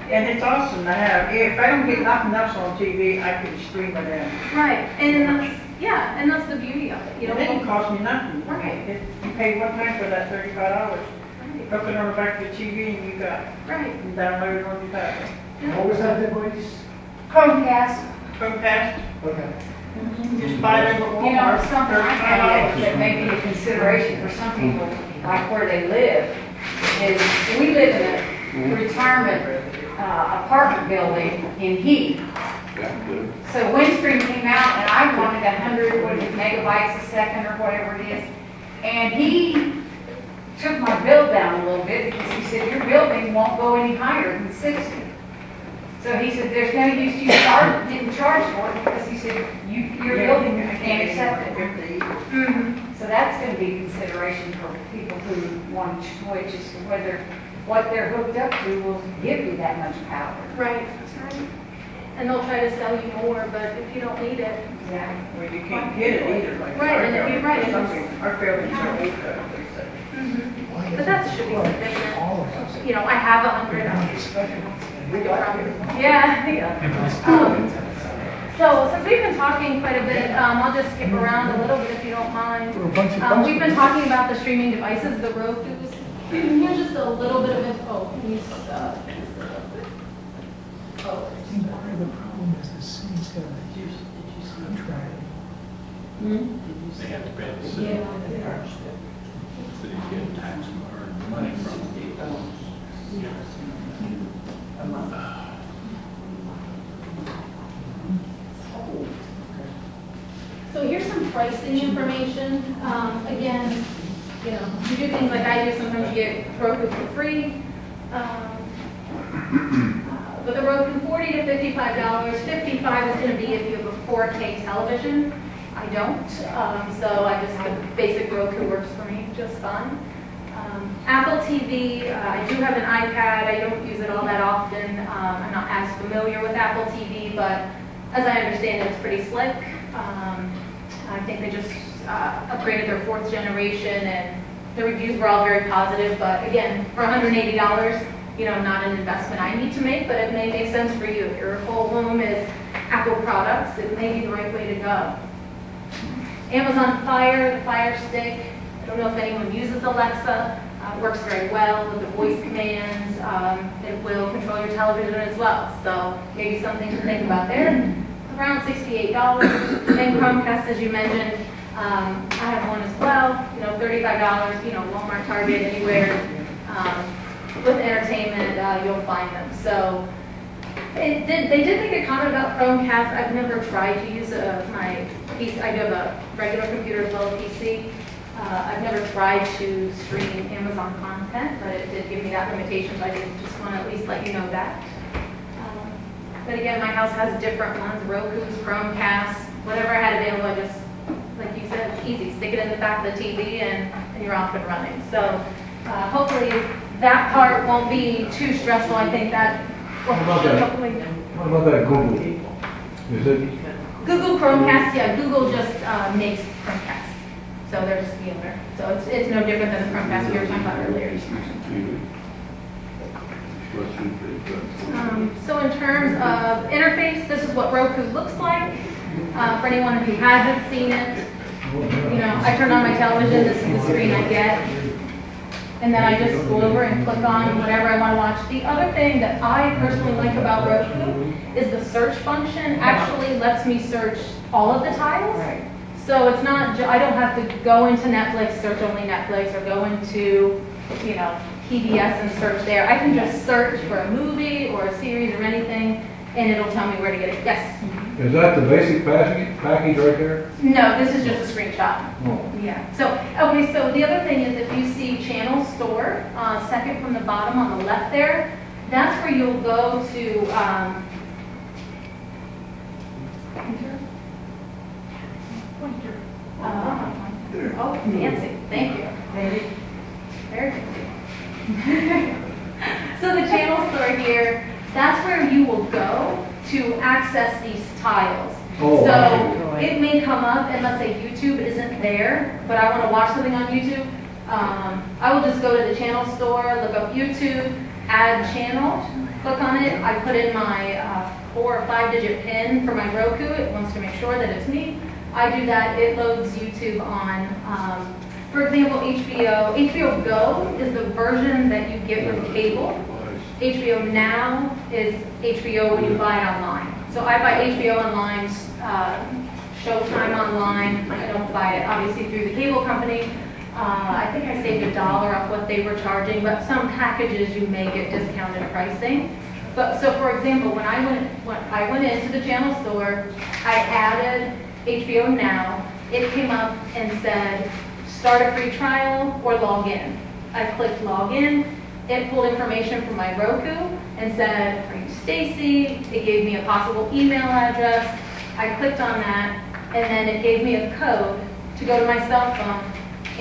And it's awesome to have, if I don't get nothing else on TV, I can stream it in.
Right, and that's, yeah, and that's the beauty of it. You
It didn't
know,
cost me nothing.
Right.
You paid one time for that $35. Hook it on the back of the TV and you got it.
right.
And download it on your tablet.
What was that, device?
Chromecast. Chromecast,
Okay.
just buy it over
You know,
Walmart,
something like that
$35.
that may be a consideration for some people, like where they live, is we live in a retirement apartment building in Heath. So Windstream came out and I wanted 100 megabytes a second or whatever it is. And he took my bill down a little bit because he said, your building won't go any higher than 60. So he said, there's no use you getting charged for it because he said, your building can't accept it.
Mm-hmm.
So that's going to be consideration for people who want to switch, is whether what they're hooked up to will give you that much power.
Right, that's right. And they'll try to sell you more, but if you don't need it.
Exactly.
Well, you can't get it either. Like
Right, and if you're right,
Our building's so old, they say.
Mm-hmm. But that should be sufficient. You know, I have 100. Yeah, yeah. So since we've been talking quite a bit, I'll just skip around a little bit if you don't mind. We've been talking about the streaming devices, the Roku's. Here's just a little bit of info. Oh.
Part of the problem is the city's got a contract.
They have to pay the city.
Yeah.
Cities get tax or money from
So here's some pricing information. Again, you know, you do things like I do, sometimes you get Roku for free. But the Roku, $40 to $55. $55 is going to be if you have a 4K television. I don't, so I just, the basic Roku works for me just fine. Apple TV, I do have an iPad. I don't use it all that often. I'm not as familiar with Apple TV, but as I understand it, it's pretty slick. I think they just upgraded their 4th generation, and the reviews were all very positive. But again, for $180, you know, not an investment I need to make, but it may make sense for you. If your whole home is Apple products, it may be the right way to go. Amazon Fire, the Fire Stick. I don't know if anyone uses Alexa. It works very well with the voice commands. It will control your television as well. So maybe something to think about there. Around $68. And Chromecast, as you mentioned, I have one as well. You know, $35. You know, Walmart, Target, anywhere. With entertainment, you'll find them. So they did make a comment about Chromecast. I've never tried to use my PC. I do have a regular computer as well as PC. I've never tried to stream Amazon content, but it did give me that limitation, so I did just want to at least let you know that. But again, my house has different ones, Roku's, Chromecast, whatever I had available, I just, like you said, it's easy. Stick it in the back of the TV and you're off and running. So hopefully that part won't be too stressful. I think that will hopefully.
What about that Google? Is it
Google Chromecast, yeah, Google just makes Chromecast. So they're just the owner. So it's no different than the Chromecast we were talking about earlier. So in terms of interface, this is what Roku looks like. For anyone who hasn't seen it, you know, I turn on my television, this is the screen I get. And then I just go over and click on whatever I want to watch. The other thing that I personally like about Roku is the search function actually lets me search all of the titles. So it's not, I don't have to go into Netflix, search only Netflix, or go into, you know, PBS and search there. I can just search for a movie or a series or anything, and it'll tell me where to get it. Yes?
Is that the basic package right there?
No, this is just a screenshot.
Oh.
Yeah. So, okay, so the other thing is if you see Channel Store, second from the bottom on the left there, that's where you'll go to, oh, fancy. Thank you. Very good. So the Channel Store here, that's where you will go to access these tiles.
Oh,
So it may come up, and let's say YouTube isn't there, but I want to watch something on YouTube. I will just go to the Channel Store, look up YouTube, add channel, click on it. I put in my 4 or 5-digit PIN for my Roku. It wants to make sure that it's me. I do that. It loads YouTube on, for example, HBO. HBO Go is the version that you get with cable. HBO Now is HBO when you buy it online. So I buy HBO online, Showtime online. I don't buy it obviously through the cable company. I think I saved $1 off what they were charging, but some packages you may get discounted pricing. But so for example, when I went into the Channel Store, I added HBO Now. It came up and said start a free trial or log in. I clicked log in. It pulled information from my Roku and said, are you Stacy? It gave me a possible email address. I clicked on that, and then it gave me a code to go to my cell phone.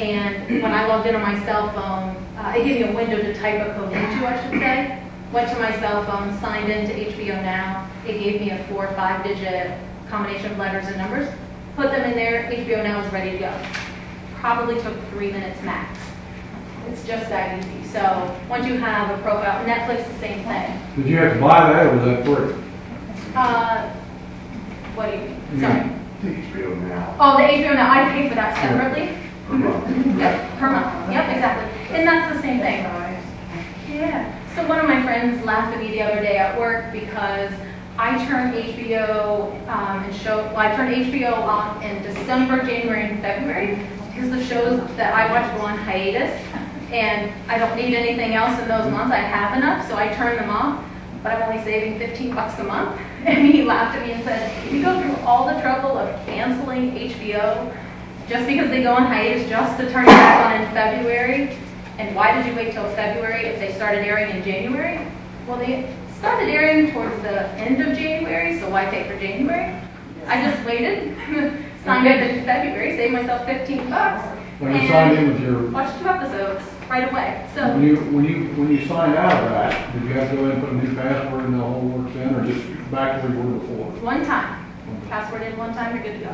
And when I logged in on my cell phone, it gave me a window to type a code into, I should say. Went to my cell phone, signed into HBO Now. It gave me a 4 or 5-digit combination of letters and numbers. Put them in there, HBO Now is ready to go. Probably took 3 minutes max. It's just that easy. So once you have a profile, Netflix, the same thing.
Did you have to buy that or was that free?
What do you mean? Sorry.
The HBO Now.
Oh, the HBO Now, I pay for that separately.
Per month.
Yep, per month. Yep, exactly. And that's the same thing. Yeah. So one of my friends laughed at me the other day at work because I turned HBO I turned HBO on in December, January, and February because the shows that I watch go on hiatus. And I don't need anything else in those months. I have enough, so I turn them off. But I'm only saving $15 a month. And he laughed at me and said, you go through all the trouble of canceling HBO just because they go on hiatus just to turn it back on in February. And why did you wait till February if they started airing in January? Well, they started airing towards the end of January, so why pay for January? I just waited, signed up in February, saved myself $15.
When you signed in with your,
Watched 2 episodes right away. So
when you signed out of that, did you have to go in and put a new password and the whole works in, or just back to where you were before?
one time, password in one time, you're good to go.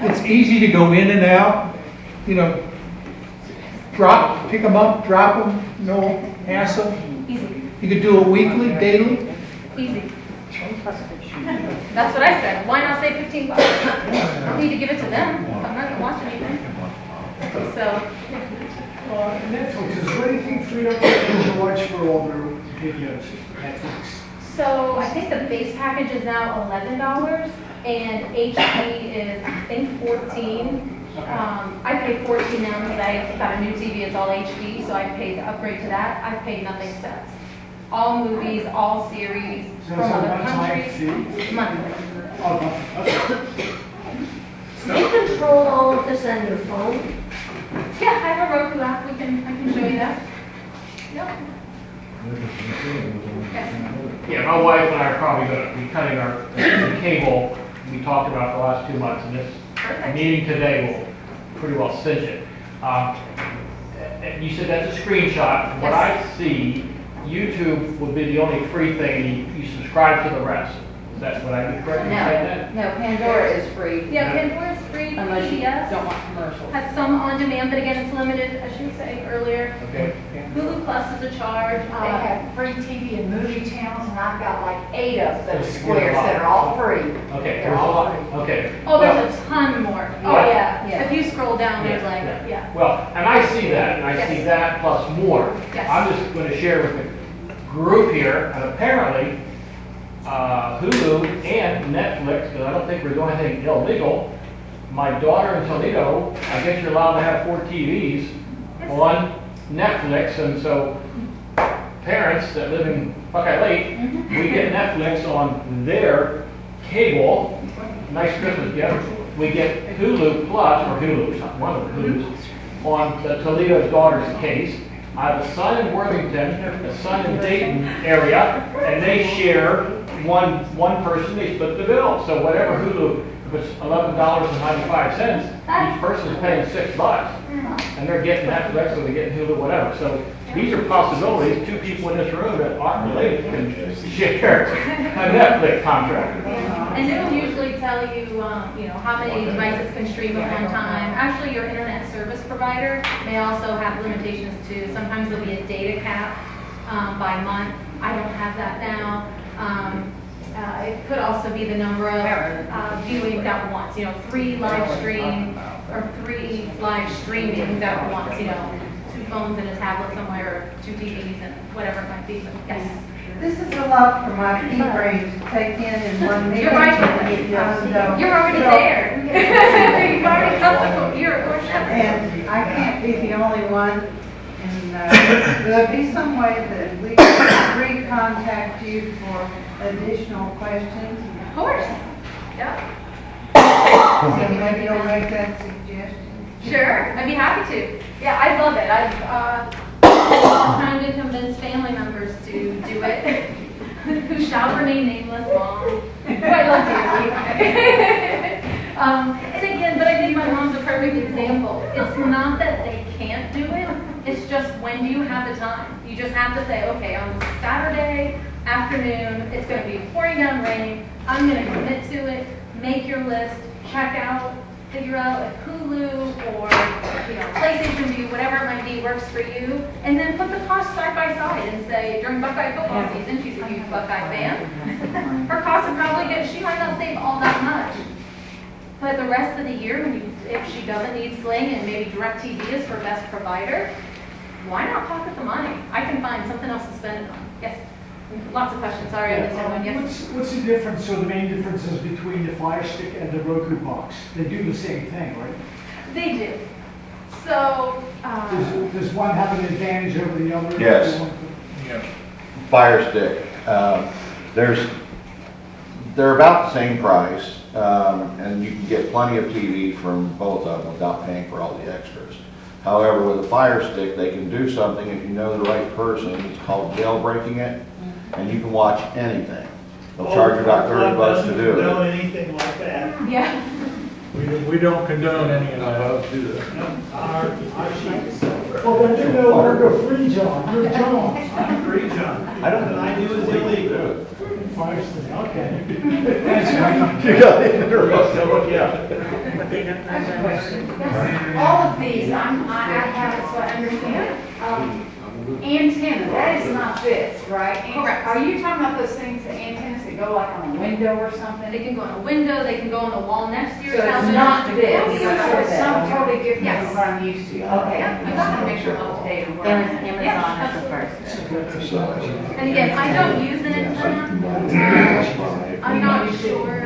It's easy to go in and out, you know, pick them up, drop them, no hassle.
Easy,
You could do it weekly, daily.
easy. That's what I said. Why not save $15? I don't need to give it to them. I'm not gonna watch anything. So,
Netflix, is there anything free up there to watch for all their videos? Netflix.
so I think the base package is now $11, and HD is I think 14. I pay 14 now because I got a new TV. It's all HD, so I paid to upgrade to that. I've paid nothing since. All movies, all series
So
from
it's a
other
one-time
countries,
fee?
monthly.
Oh, okay.
You control all of this on your phone?
Yeah, I have a Roku app. I can show you that. Yep. Yes.
Yeah, my wife and I are probably going to be cutting our the cable we talked about the last 2 months, and this
Perfect.
meeting today will pretty well cinch it. And you said that's a screenshot. From what I see, YouTube would be the only free thing, and you subscribe to the rest. Is Is that what I correct in saying that?
No, Pandora is free.
Yeah, Pandora's free,
Unless you
PBS
don't want commercials.
has some on demand, but again, it's limited, as you say earlier.
Okay.
Hulu Plus is a charge.
They have free TV and movie channels, and I've got like 8 of those
Just give
squares
a lot.
that are all free.
Okay,
They're
there's a
all
lot,
free.
okay.
Oh,
Well,
there's a ton more. Oh,
Yeah.
yeah. If you scroll down, there's like, yeah.
Well, and I see that, and I see
Yes.
that plus more.
Yes.
I'm just going to share with the group here, and apparently, Hulu and Netflix, because I don't think we're doing anything illegal. My daughter in Toledo, I guess you're allowed to have 4 TVs on Netflix, and so parents that live in Buckeye Lake, we get Netflix on their cable. Nice Christmas gift. We get Hulu Plus, or Hulu, one of the Hulus, on the Toledo's daughter's case. I have a son in Worthington, a son in Dayton area, and they share one person, they split the bill. So whatever Hulu, if it's $11.95, each person is paying $6. And they're getting Netflix, or they're getting Hulu, whatever. So these are possibilities. 2 people in this room that aren't related can share a Netflix contract.
And it'll usually tell you, you know, how many devices can stream at one time. Actually, your internet service provider may also have limitations too. Sometimes there'll be a data cap by month. I don't have that now. It could also be the number of viewings at once, you know, 3 live stream or 3 live streamings at once, you know, 2 phones and a tablet somewhere, or 2 TVs and whatever it might be, but yes.
This is a lot for my pea brain to take in one meeting.
You're right.
And,
You're already there. You've already got the computer.
And I can't be the only one. And will there be some way that we can re-contact you for additional questions?
Of course. Yeah.
So maybe you'll make that suggestion.
Sure. I'd be happy to. Yeah, I love it. I'm trying to convince family members to do it, who shall remain nameless, Mom. Who I love dearly. And again, but I think my mom's a perfect example. It's not that they can't do it. It's just, when do you have the time? You just have to say, okay, on Saturday afternoon, it's going to be pouring down rain. I'm going to commit to it. Make your list. Check out. Figure out if Hulu or, you know, PlayStation View, whatever it might be, works for you, and then put the costs side by side and say, during Buckeye football season, she's a huge Buckeye fan, her costs would probably she might not save all that much. But the rest of the year, if she doesn't need Sling and maybe DirecTV is her best provider, why not pocket the money? I can find something else to spend it on. Yes. Lots of questions, sorry, I missed one, yes.
What's the difference, so the main difference is between the Fire Stick and the Roku box? They do the same thing, right?
They do. So,
Does one have an advantage over the other?
Yes. Fire Stick, they're about the same price, and you can get plenty of TV from both of them without paying for all the extras. However, with a Fire Stick, they can do something if you know the right person. It's called jailbreaking it, and you can watch anything. They'll charge you about $30 to do
Know
it.
anything like that.
yeah.
We don't condone any of that.
Our sheets.
Well, then you know where to free John, you're John.
I'm free, John.
I don't
Nothing I do is illegal.
Fire Stick, okay.
You got it.
All of these, I have it so I understand. Antenna, that is not this, right?
Correct.
Are you talking about those things, the antennas that go like on a window or something?
They can go on a window, they can go on the wall next to your
So it's
television.
not this,
Yeah.
so it's something totally different
Yes.
than what I'm used to. Okay, I just want to make sure I'm up to date on where I'm at.
Amazon is the first.
And again, I don't use an antenna. I'm not sure.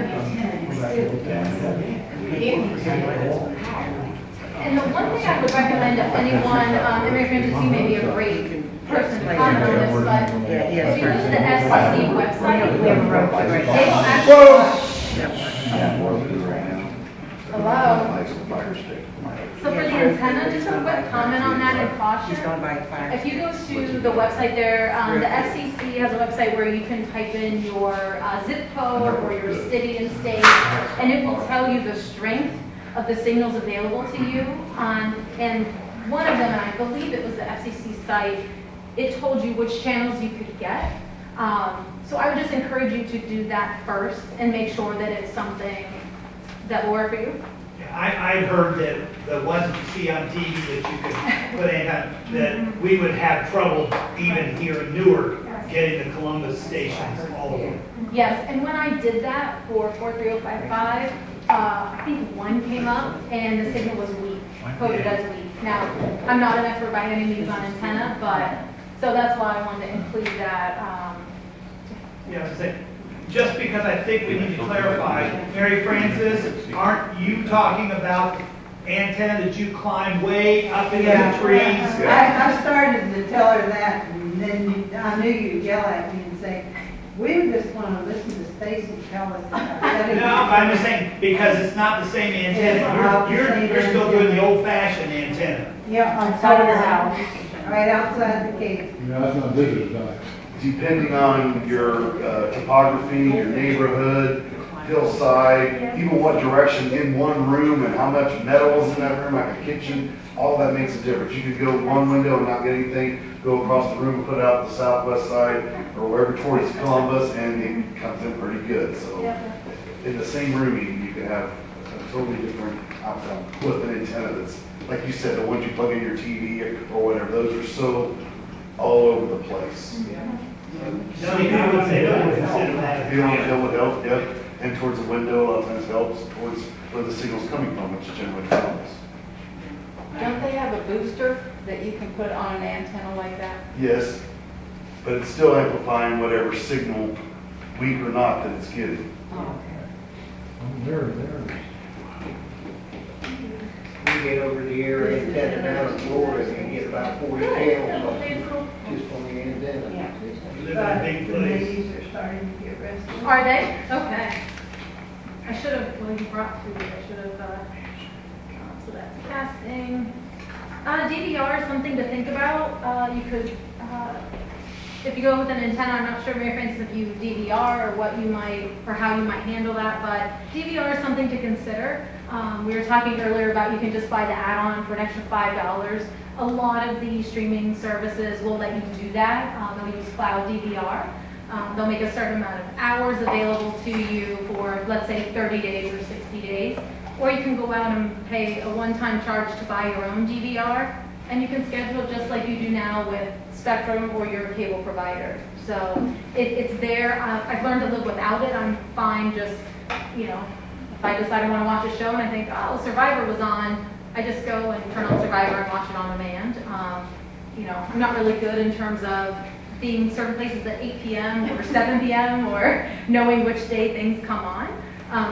And the one thing I would recommend if anyone, American Fantasy may be a great person to comment on this, but if you go to the FCC website, they will actually. Hello? So for the antenna, just a quick comment on that and caution. If you go to the website there, the FCC has a website where you can type in your zip code or your city and state, and it will tell you the strength of the signals available to you. And one of them, and I believe it was the FCC site, it told you which channels you could get. So I would just encourage you to do that first and make sure that it's something that will work for you.
I've heard that the ones that you see on TV that you could put in, that we would have trouble even here in Newark getting the Columbus stations all over.
Yes, and when I did that for 43055, I think one came up and the signal was weak, coded as weak. Now, I'm not an expert by any means on antenna, but, so that's why I wanted to include that.
Yeah, I was saying, just because I think we need to clarify, Mary Frances, aren't you talking about antenna that you climb way up into the trees?
I started to tell her that, and then I knew you'd yell at me and say, we just want to listen to Stacy tell us about
No, I'm just saying, because it's not the same antenna. You're still doing the old-fashioned antenna.
Yeah, on top of your house, right outside the gate.
Yeah, that's not visitor's eye.
Depending on your topography, your neighborhood, hillside, even what direction in one room and how much metal is in that room, like a kitchen, all that makes a difference. You could go one window and not get anything, go across the room and put it out the southwest side or wherever towards Columbus, and it comes in pretty good. So in the same room, you can have a totally different outcome with an antenna that's, like you said, the ones you plug in your TV or whatever, those are so all over the place.
No, I would say don't consider that.
Being on the hill would help, yep, and towards the window, a lot of times helps, towards where the signal's coming from, which generally helps.
Don't they have a booster that you can put on an antenna like that?
Yes, but it's still amplifying whatever signal, weak or not, that it's getting.
Oh, okay.
Oh, there.
We get over the area and set it down in Florida and get about 40 channels just on the antenna.
You live in a big
The
place.
ladies are starting to get restless.
Are they? Okay. I should have, well, you brought food, I should have, so that's casting. DVR is something to think about. You could, if you go with an antenna, I'm not sure, Mary Frances, if you DVR or what you might, or how you might handle that, but DVR is something to consider. We were talking earlier about you can just buy the add-on for an extra $5. A lot of the streaming services will let you do that. They'll use cloud DVR. They'll make a certain amount of hours available to you for, let's say, 30 days or 60 days. Or you can go out and pay a one-time charge to buy your own DVR, and you can schedule it just like you do now with Spectrum or your cable provider. So it's there. I've learned to live without it. I'm fine just, you know, if I decide I want to watch a show and I think, oh, Survivor was on, I just go and turn on Survivor and watch it on demand. You know, I'm not really good in terms of being certain places at 8 p.m. or 7 p.m. or knowing which day things come on.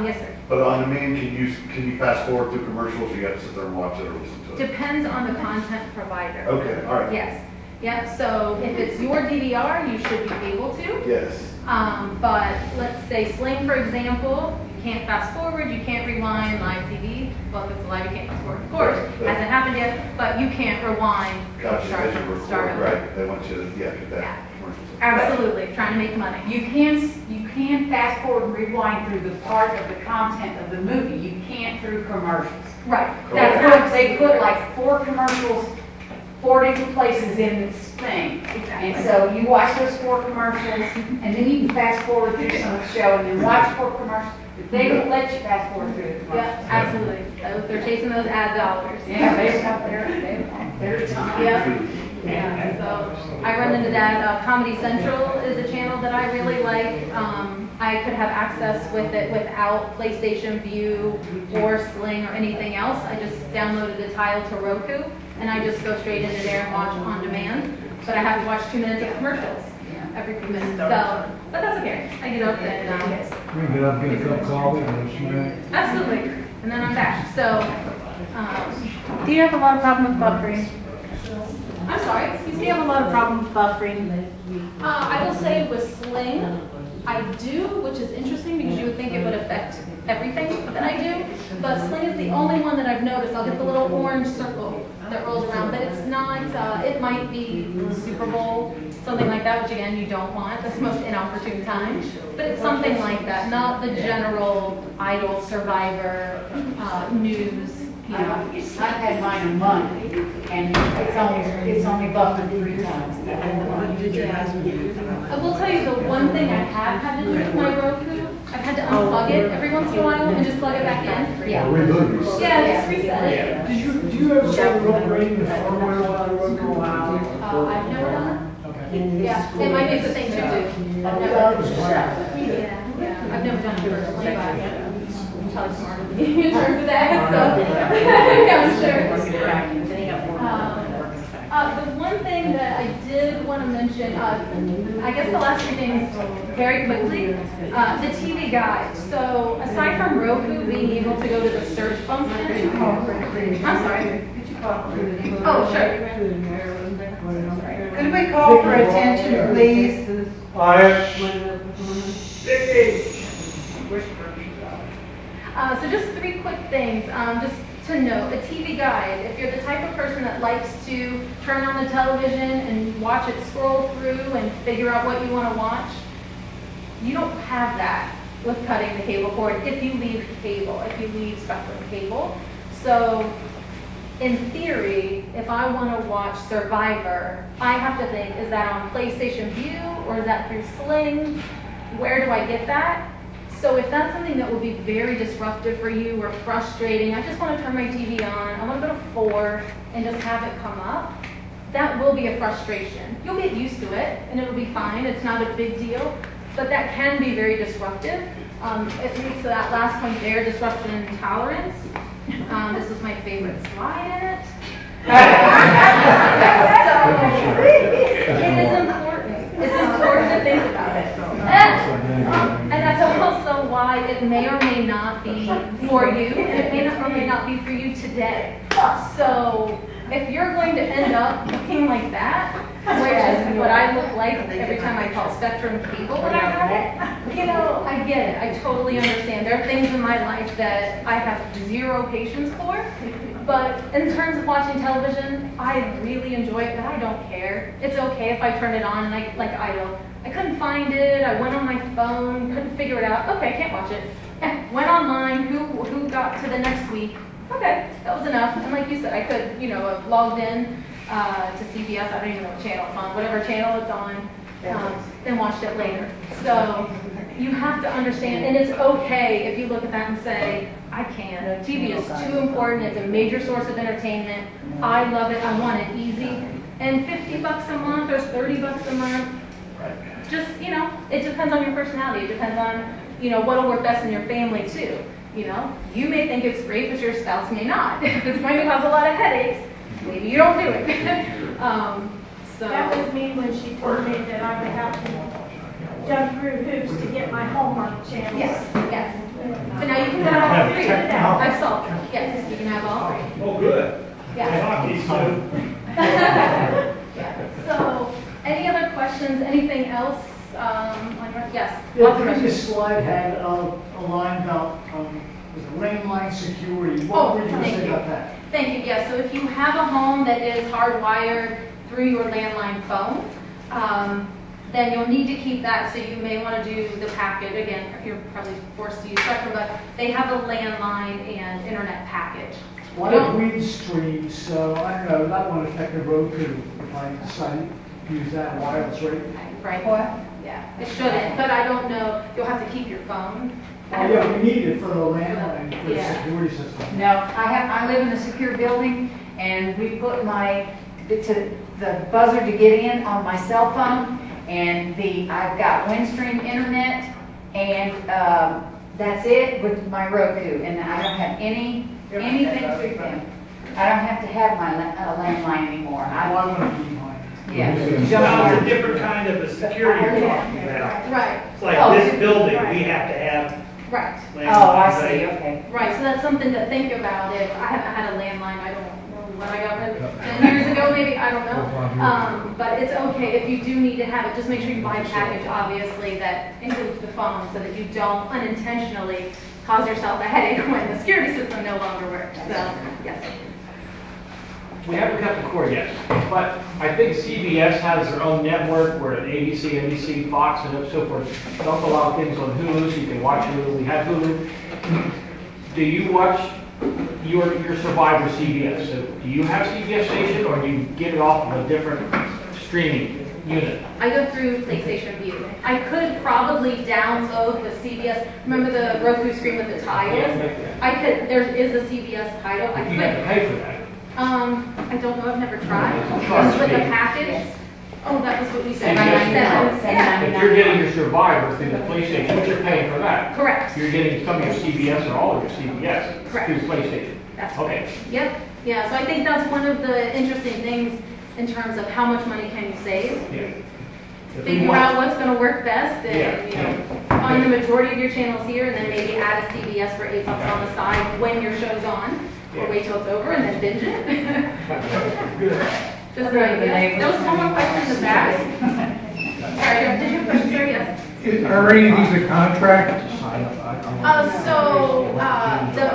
Yes, sir.
But on demand, can you fast forward through commercials, or you have to sit there and watch it or listen to it?
Depends on the content provider.
Okay, all right.
Yes. Yeah, so if it's your DVR, you should be able to.
Yes.
But let's say Sling, for example, you can't fast forward, you can't rewind live TV. Well, if it's live, you can't fast forward, of course. Hasn't happened yet, but you can't rewind.
Gotcha,
start
as you
from the
record,
start over.
right, they want you to, get
Yeah.
that commercials.
Absolutely, trying to make money.
You can fast forward and rewind through the part of the content of the movie. You can't through commercials.
Right.
That's
That's
what they put like 4 commercials, 4 different places in this thing.
Exactly.
And so you watch those 4 commercials, and then you can fast forward through some of the show and then watch 4 commercials. But they won't let you fast forward through the commercials.
Yeah, absolutely. So they're chasing those ad dollars.
Yeah, they want their time.
Yeah. Yeah, so I run into that. Comedy Central is a channel that I really like. I could have access with it without PlayStation View or Sling or anything else. I just downloaded the tile to Roku, and I just go straight into there and watch on demand. But I have to watch 2 minutes of commercials every few minutes. So, but that's okay. I get up and
We can get up, get a cup of coffee, and a snack.
absolutely, and then I'm back. So, do you have a lot of problem with buffering? I'm sorry, excuse me.
Do you have a lot of problem with buffering?
I will say with Sling, I do, which is interesting because you would think it would affect everything that I do. But Sling is the only one that I've noticed. I'll get the little orange circle that rolls around, but it's not, it might be Super Bowl, something like that, which again, you don't want. That's the most inopportune time. But it's something like that, not the general Idol, Survivor, news,
You know, I've had mine a month, and it's only buffered 3 times.
I will tell you the one thing I have had to do with my Roku, I've had to unplug it every once in a while and just plug it back in.
Yeah.
Yeah, just reset it.
Do you ever start upgrading the firmware while the Roku?
I've never done it. Yeah, it might be a good thing to do. I've never done it. Yeah, I've never done it personally, but I'm probably smarter than you in terms of that, so, yeah, I'm sure. The one thing that I did want to mention, I guess the last 2 things very quickly, the TV guide. So aside from Roku being able to go to the search function, I'm sorry. Oh, sure.
Could we call for attention, please?
So just 3 quick things, just to note, a TV guide, if you're the type of person that likes to turn on the television and watch it scroll through and figure out what you want to watch, you don't have that with cutting the cable cord if you leave cable, if you leave Spectrum cable. So in theory, if I want to watch Survivor, I have to think, is that on PlayStation Vue or is that through Sling? Where do I get that? So if that's something that would be very disruptive for you or frustrating, I just want to turn my TV on, I want to go to 4 and just have it come up, that will be a frustration. You'll get used to it and it'll be fine, it's not a big deal, but that can be very disruptive. It leads to that last point there, disruption tolerance. This was my favorite slide in it. So, it is important. It's important to think about it. And that's also why it may or may not be for you, and it may or may not be for you today. So if you're going to end up looking like that, which is what I look like every time I call Spectrum cable when I got it, you know, I get it. I totally understand. There are things in my life that I have 0 patience for. But in terms of watching television, I really enjoy it, but I don't care. It's okay if I turn it on and I couldn't find it, I went on my phone, couldn't figure it out. Okay, can't watch it. Went online, who got to the next week? Okay, that was enough. And like you said, I could, have logged in to CBS, I don't even know what channel it's on, whatever channel it's on, and watched it later. So you have to understand, and it's okay if you look at that and say, I can't. TV is too important, it's a major source of entertainment. I love it, I want it easy. And $50 a month or $30 a month, just, it depends on your personality. It depends on, what'll work best in your family too. You may think it's great, but your spouse may not. If it's going to cause a lot of headaches, maybe you don't do it. So
That was me when she told me that I would have to jump through hoops to get my Hallmark channel.
yes. But now you can have all 3. I've solved it. Yes, you can have all 3.
Oh, good.
Yeah.
Hockey, so.
So, any other questions? Anything else? Yes.
The previous slide had a line about was it landline security. What were you going to say about that?
Thank you. Yes. So if you have a home that is hardwired through your landline phone, then you'll need to keep that. So you may want to do the package again. You're probably forced to use Spectrum, but they have a landline and internet package.
Well, I have read streams, so I don't know, that won't affect the Roku if I decide to use that wireless, right?
Right. Yeah, it shouldn't, but I don't know. You'll have to keep your phone.
Oh, yeah, we need it for the landline, for the
Yeah.
security system.
No, I live in a secure building, and we put the buzzer to get in on my cell phone, and I've got Windstream internet, and that's it with my Roku, and I don't have anything through them. I don't have to have my landline anymore.
I want to be mine.
Yeah.
Well, it's a different kind of a security you're talking about.
Right.
It's like this building, we have to have
Right.
Oh, I see, okay.
Right, so that's something to think about. If I haven't had a landline, I don't know when I got rid of it, 10 years ago maybe, I don't know. But it's okay if you do need to have it, just make sure you buy a package, obviously, that includes the phone so that you don't unintentionally cause yourself a headache when the security system no longer works. So, yes.
We haven't cut the cord yet, but I think CBS has their own network where ABC, NBC, Fox, and so forth dump a lot of things on Hulu, so you can watch Hulu. We have Hulu. Do you watch your Survivor CBS. So do you have CBS station or do you get it off of a different streaming unit?
I go through PlayStation View. I could probably download the CBS, remember the Roku screen with the tiles? I could, there is a CBS title, I
You have to
could.
pay for that.
I don't know, I've never tried.
Sure.
Just with the package. Oh, that was what we said.
CBS.
Yeah,
If you're getting your Survivor through the PlayStation, but you're paying for that.
correct.
You're getting some of your CBS or all of your CBS
Correct.
through PlayStation.
That's
Okay.
Yep, yeah, so I think that's one of the interesting things in terms of how much money can you save.
Yeah. If we
Figure
want-
out what's gonna work best and,
Yeah.
you know, find the majority of your channels here and then maybe add a CBS for $8 on the side when your show's on. Or wait till it's over and then binge it. Just an idea. There was one more question in the back. Sorry, did you have a question, sir? Yes.
Are any of these a contract?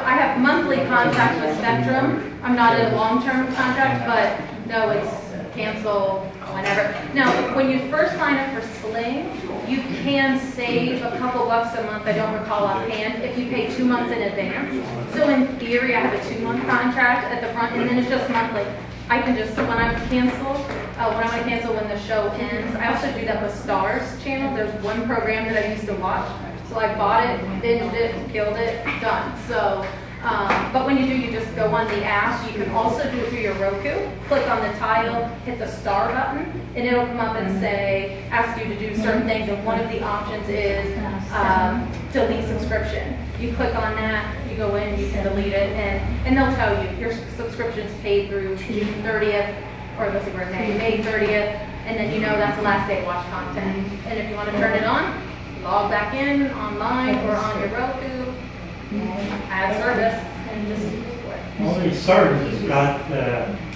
I have monthly contracts with Spectrum. I'm not in a long-term contract, but no, it's cancel whenever. Now, when you first sign up for Sling, you can save a couple bucks a month, I don't recall offhand, if you pay 2 months in advance. So in theory, I have a 2-month contract at the front, and then it's just monthly. I can just, when I cancel, when the show ends, I also do that with Stars channel. There's one program that I used to watch. So I bought it, binged it, killed it, done. So, but when you do, you just go on the app. You can also do it through your Roku. Click on the tile, hit the star button, and it'll come up and say, ask you to do certain things. And one of the options is delete subscription. You click on that, you go in, you can delete it, and they'll tell you your subscription's paid through June 30th, or let's see, we're May 30th, and then you know that's the last day to watch content. And if you want to turn it on, log back in online or on your Roku, add service, and just do it.
All these services got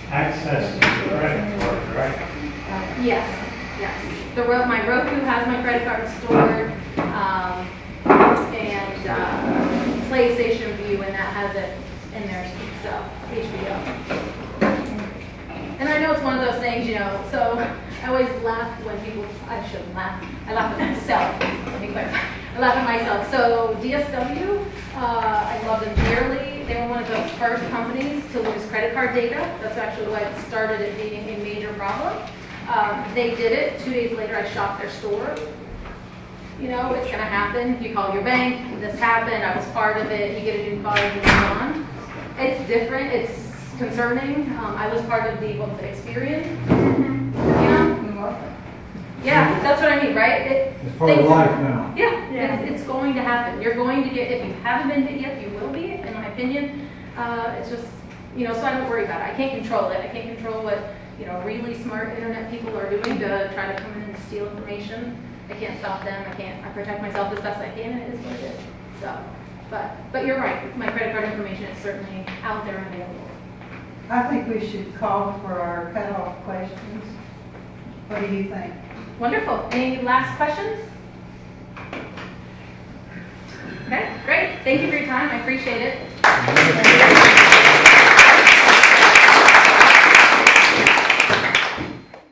access to the credit card, right?
Yes, yes. My Roku has my credit card stored, and PlayStation View, and that has it in there, so HBO. And I know it's one of those things, you know, so I always laugh when people, I shouldn't laugh, I laugh at myself, let me clarify. I laugh at myself. So DSW, I love them dearly. They were one of the first companies to lose credit card data. That's actually why it started it being a major problem. They did it. 2 days later, I shopped their store. You know, it's going to happen. You call your bank, this happened, I was part of it, you get a new card, you move on. It's different, it's concerning. I was part of the, what was it, Experian? You know? Yeah, that's what I mean, right?
It's part of life now.
Yeah, it's going to happen. You're going to get, if you haven't been hit yet, you will be, in my opinion. It's just, you know, so I don't worry about it. I can't control it. I can't control what, you know, really smart internet people are doing to try to come in and steal information. I can't stop them. I protect myself as best I can, and it is what it is. So, but you're right. My credit card information is certainly out there and available.
I think we should call for our cutoff questions. What do you think?
Wonderful. Any last questions? Okay, great. Thank you for your time. I appreciate it.